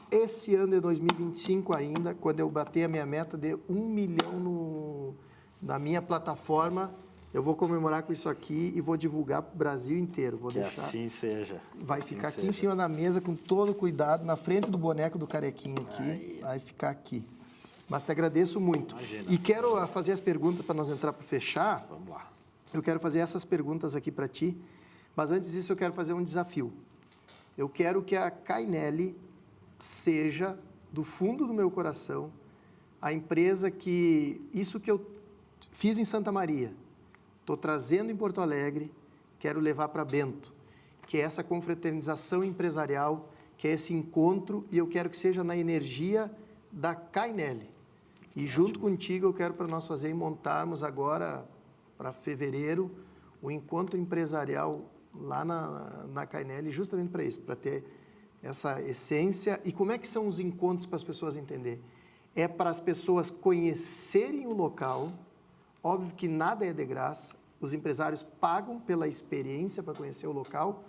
esse ano de 2025 ainda, quando eu bater a minha meta de 1 milhão na minha plataforma, eu vou comemorar com isso aqui e vou divulgar para o Brasil inteiro. Vou deixar. Assim seja. Vai ficar aqui em cima da mesa com todo cuidado, na frente do boneco do carequinho aqui. Vai ficar aqui. Mas te agradeço muito. Imagina. E quero fazer as perguntas para nós entrar para fechar. Vamos lá. Eu quero fazer essas perguntas aqui para ti. Mas antes disso, eu quero fazer um desafio. Eu quero que a Cainelli seja, do fundo do meu coração, a empresa que... Isso que eu fiz em Santa Maria, estou trazendo em Porto Alegre, quero levar para Bento, que é essa confraternização empresarial, que é esse encontro, e eu quero que seja na energia da Cainelli. E junto contigo eu quero para nós fazer e montarmos agora, para fevereiro, o encontro empresarial lá na Cainelli, justamente para isso, para ter essa essência. E como é que são os encontros para as pessoas entenderem? É para as pessoas conhecerem o local. Óbvio que nada é de graça, os empresários pagam pela experiência para conhecer o local.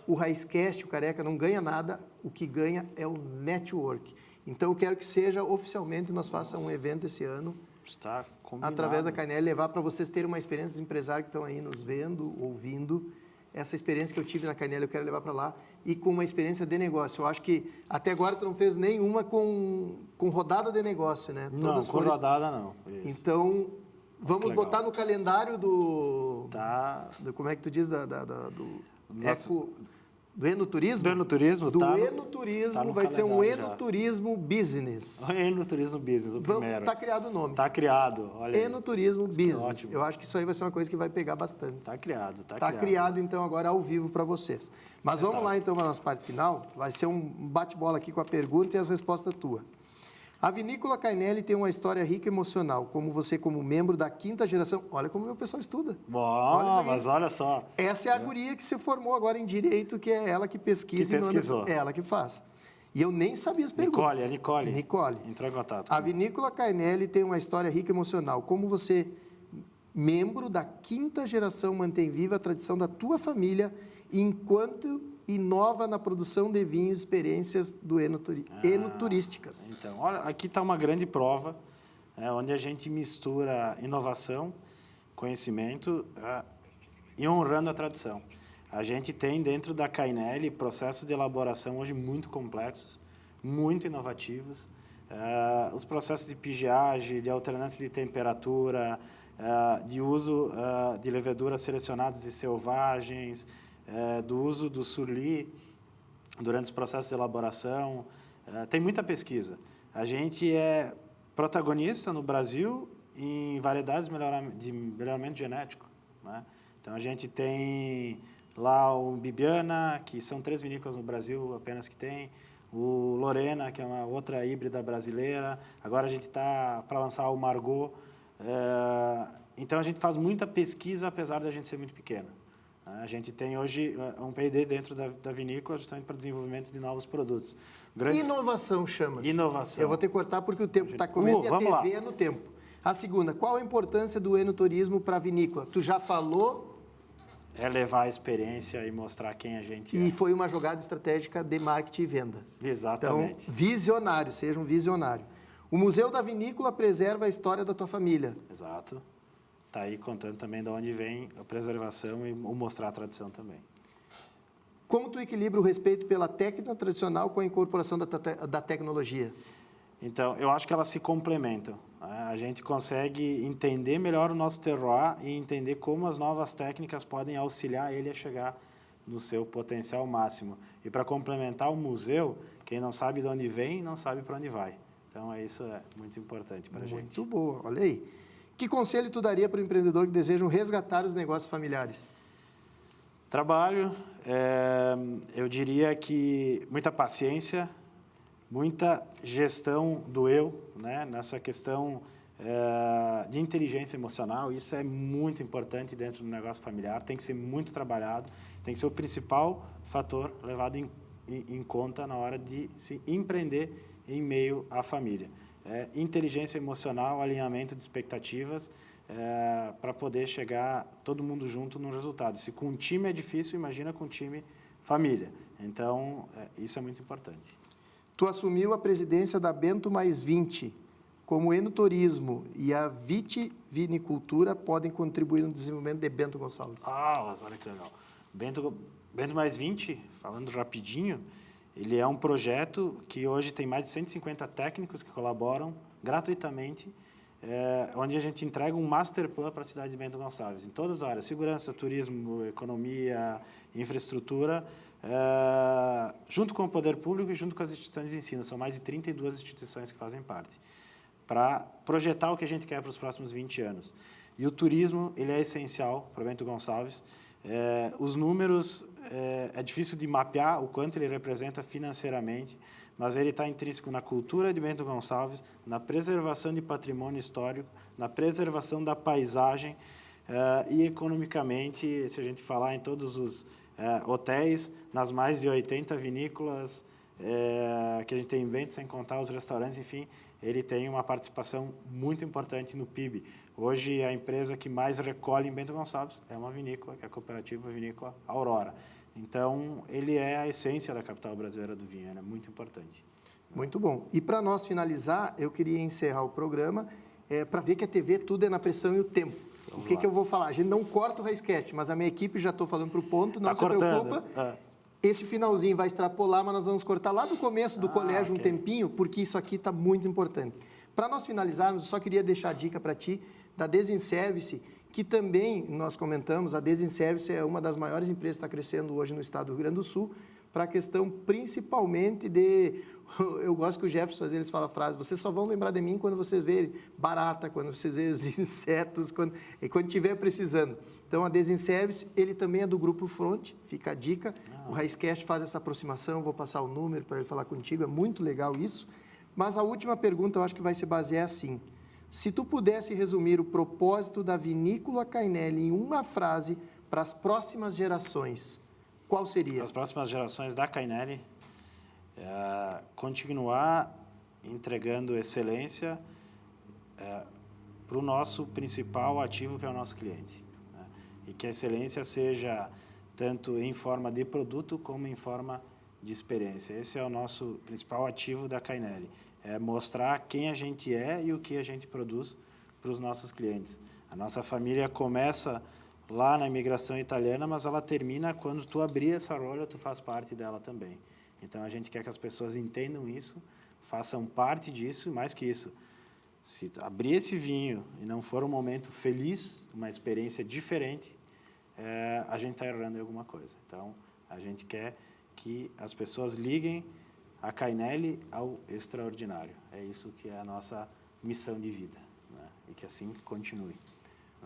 O Raizcast, o Careca, não ganha nada, o que ganha é o network. Então, eu quero que seja oficialmente, nós façamos um evento esse ano, está combinado, através da Cainelli, levar para vocês terem uma experiência, os empresários que estão aí nos vendo, ouvindo, essa experiência que eu tive na Cainelli, eu quero levar para lá, e com uma experiência de negócio. Eu acho que até agora tu não fez nenhuma com rodada de negócio, né? Não, Todas com rodada não. Isso. Então, vamos botar no calendário como é que tu diz? Do Enoturismo? Do Enoturismo, do Enoturismo, vai ser um Enoturismo Business. O Enoturismo Business, o primeiro. Está criado o nome. Está criado, olha aí. Enoturismo Business. Ótimo. Eu acho que isso aí vai ser uma coisa que vai pegar bastante. Está criado, Está criado, então, agora ao vivo para vocês. Mas vamos lá, então, para a nossa parte final. Vai ser um bate-bola aqui com a pergunta e as respostas tuas. A Vinícola Cainelli tem uma história rica e emocional, como você como membro da 5ª geração. Olha como o meu pessoal estuda. Bom, mas olha só. Essa é a guria que se formou agora em Direito, que é ela que pesquisa. Que pesquisou. É ela que faz. E eu nem sabia as perguntas. Nicole. Entrou em contato. A Vinícola Cainelli tem uma história rica e emocional. Como você, membro da 5ª geração, mantém viva a tradição da tua família enquanto inova na produção de vinhos e experiências do enoturísticas. Então, olha, aqui está uma grande prova, onde a gente mistura inovação, conhecimento e honrando a tradição. A gente tem dentro da Cainelli processos de elaboração hoje muito complexos, muito inovativos. Os processos de pigeagem, de alternância de temperatura, de uso de leveduras selecionadas e selvagens, do uso do surli durante os processos de elaboração. Tem muita pesquisa. A gente é protagonista no Brasil em variedades de melhoramento genético, né? Então, a gente tem lá o Bibiana, que são 3 vinícolas no Brasil apenas que tem, o Lorena, que é uma outra híbrida brasileira, agora a gente está para lançar o Margot. Então, a gente faz muita pesquisa, apesar de a gente ser muito pequena. A gente tem hoje um P&D dentro da vinícola justamente para desenvolvimento de novos produtos. Inovação chama-se. Inovação. Eu vou ter que cortar porque o tempo está comendo e a TV é no tempo. A segunda, qual a importância do enoturismo para a vinícola? Tu já falou. É levar a experiência e mostrar quem a gente é. E foi uma jogada estratégica de marketing e vendas. Exatamente. Então, visionário, seja um visionário. O Museu da Vinícola preserva a história da tua família. Exato. Está aí contando também de onde vem a preservação e mostrar a tradição também. Como tu equilibra o respeito pela técnica tradicional com a incorporação da tecnologia? Então, eu acho que elas se complementam. A gente consegue entender melhor o nosso terroir e entender como as novas técnicas podem auxiliar ele a chegar no seu potencial máximo. E para complementar o museu, quem não sabe de onde vem, não sabe para onde vai. Então, isso é muito importante para a gente. Muito boa, olha aí. Que conselho tu daria para o empreendedor que desejam resgatar os negócios familiares? Trabalho, eu diria que muita paciência, muita gestão do eu, né? Nessa questão de inteligência emocional. Isso é muito importante dentro do negócio familiar, tem que ser muito trabalhado, tem que ser o principal fator levado em conta na hora de se empreender em meio à família. Inteligência emocional, alinhamento de expectativas, para poder chegar todo mundo junto no resultado. Se com um time é difícil, imagina com um time família. Então, isso é muito importante. Tu assumiu a presidência da Bento Mais 20. Como o enoturismo e a vitivinicultura podem contribuir no desenvolvimento de Bento Gonçalves? Mas olha que legal. Bento Mais 20, falando rapidinho, ele é um projeto que hoje tem mais de 150 técnicos que colaboram gratuitamente, onde a gente entrega um master plan para a cidade de Bento Gonçalves, em todas as áreas, segurança, turismo, economia, infraestrutura, junto com o poder público e junto com as instituições de ensino. São mais de 32 instituições que fazem parte, para projetar o que a gente quer para os próximos 20 anos. E o turismo, ele é essencial para Bento Gonçalves. Os números, é difícil de mapear o quanto ele representa financeiramente, mas ele está intrínseco na cultura de Bento Gonçalves, na preservação de patrimônio histórico, na preservação da paisagem e economicamente, se a gente falar em todos os hotéis, nas mais de 80 vinícolas que a gente tem em Bento, sem contar os restaurantes, enfim, ele tem uma participação muito importante no PIB. Hoje, a empresa que mais recolhe em Bento Gonçalves é uma vinícola, que é a Cooperativa Vinícola Aurora. Então, ele é a essência da capital brasileira do vinho, ele é muito importante. Muito bom. E para nós finalizar, eu queria encerrar o programa para ver que a TV tudo é na pressão e o tempo. O que eu vou falar? A gente não corta o Raiscast, mas a minha equipe, já estou falando para o ponto, não se preocupa. Esse finalzinho vai extrapolar, mas nós vamos cortar lá do começo do colégio um tempinho, porque isso aqui está muito importante. Para nós finalizarmos, eu só queria deixar a dica para ti da Desinservice, que também nós comentamos, a Desinservice é uma das maiores empresas que está crescendo hoje no estado do Rio Grande do Sul, para a questão principalmente de... Eu gosto que o Jefferson, às vezes, fala a frase, vocês só vão lembrar de mim quando vocês verem barata, quando vocês verem os insetos, quando estiver precisando. Então, a Desinservice, ele também é do Grupo Front, fica a dica. O Raiscast faz essa aproximação, vou passar o número para ele falar contigo, é muito legal isso. Mas a última pergunta eu acho que vai se basear assim. Se tu pudesse resumir o propósito da Vinícola Cainelli em uma frase para as próximas gerações, qual seria? As próximas gerações da Cainelli, continuar entregando excelência para o nosso principal ativo, que é o nosso cliente. Né? E que a excelência seja tanto em forma de produto como em forma de experiência. Esse é o nosso principal ativo da Cainelli. É mostrar quem a gente é e o que a gente produz para os nossos clientes. A nossa família começa lá na imigração italiana, mas ela termina quando tu abrir essa rolha, tu faz parte dela também. Então, a gente quer que as pessoas entendam isso, façam parte disso, e mais que isso, se abrir esse vinho e não for um momento feliz, uma experiência diferente, a gente está errando em alguma coisa. Então, a gente quer que as pessoas liguem a Cainelli ao extraordinário. É isso que é a nossa missão de vida, né? E que assim continue.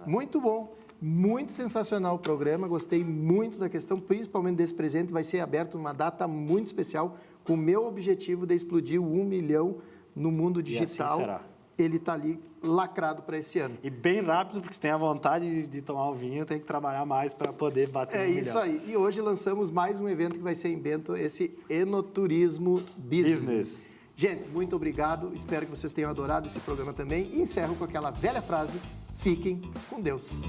Muito bom, muito sensacional o programa, gostei muito da questão, principalmente desse presente, vai ser aberto numa data muito especial, com o meu objetivo de explodir o 1 milhão no mundo digital. E assim será. Ele está ali lacrado para esse ano. E bem rápido, porque se tem a vontade de tomar o vinho, tem que trabalhar mais para poder bater no 1 milhão. É isso aí. E hoje lançamos mais um evento que vai ser em Bento, esse Enoturismo Business. Gente, muito obrigado. Espero que vocês tenham adorado esse programa também. E encerro com aquela velha frase: fiquem com Deus.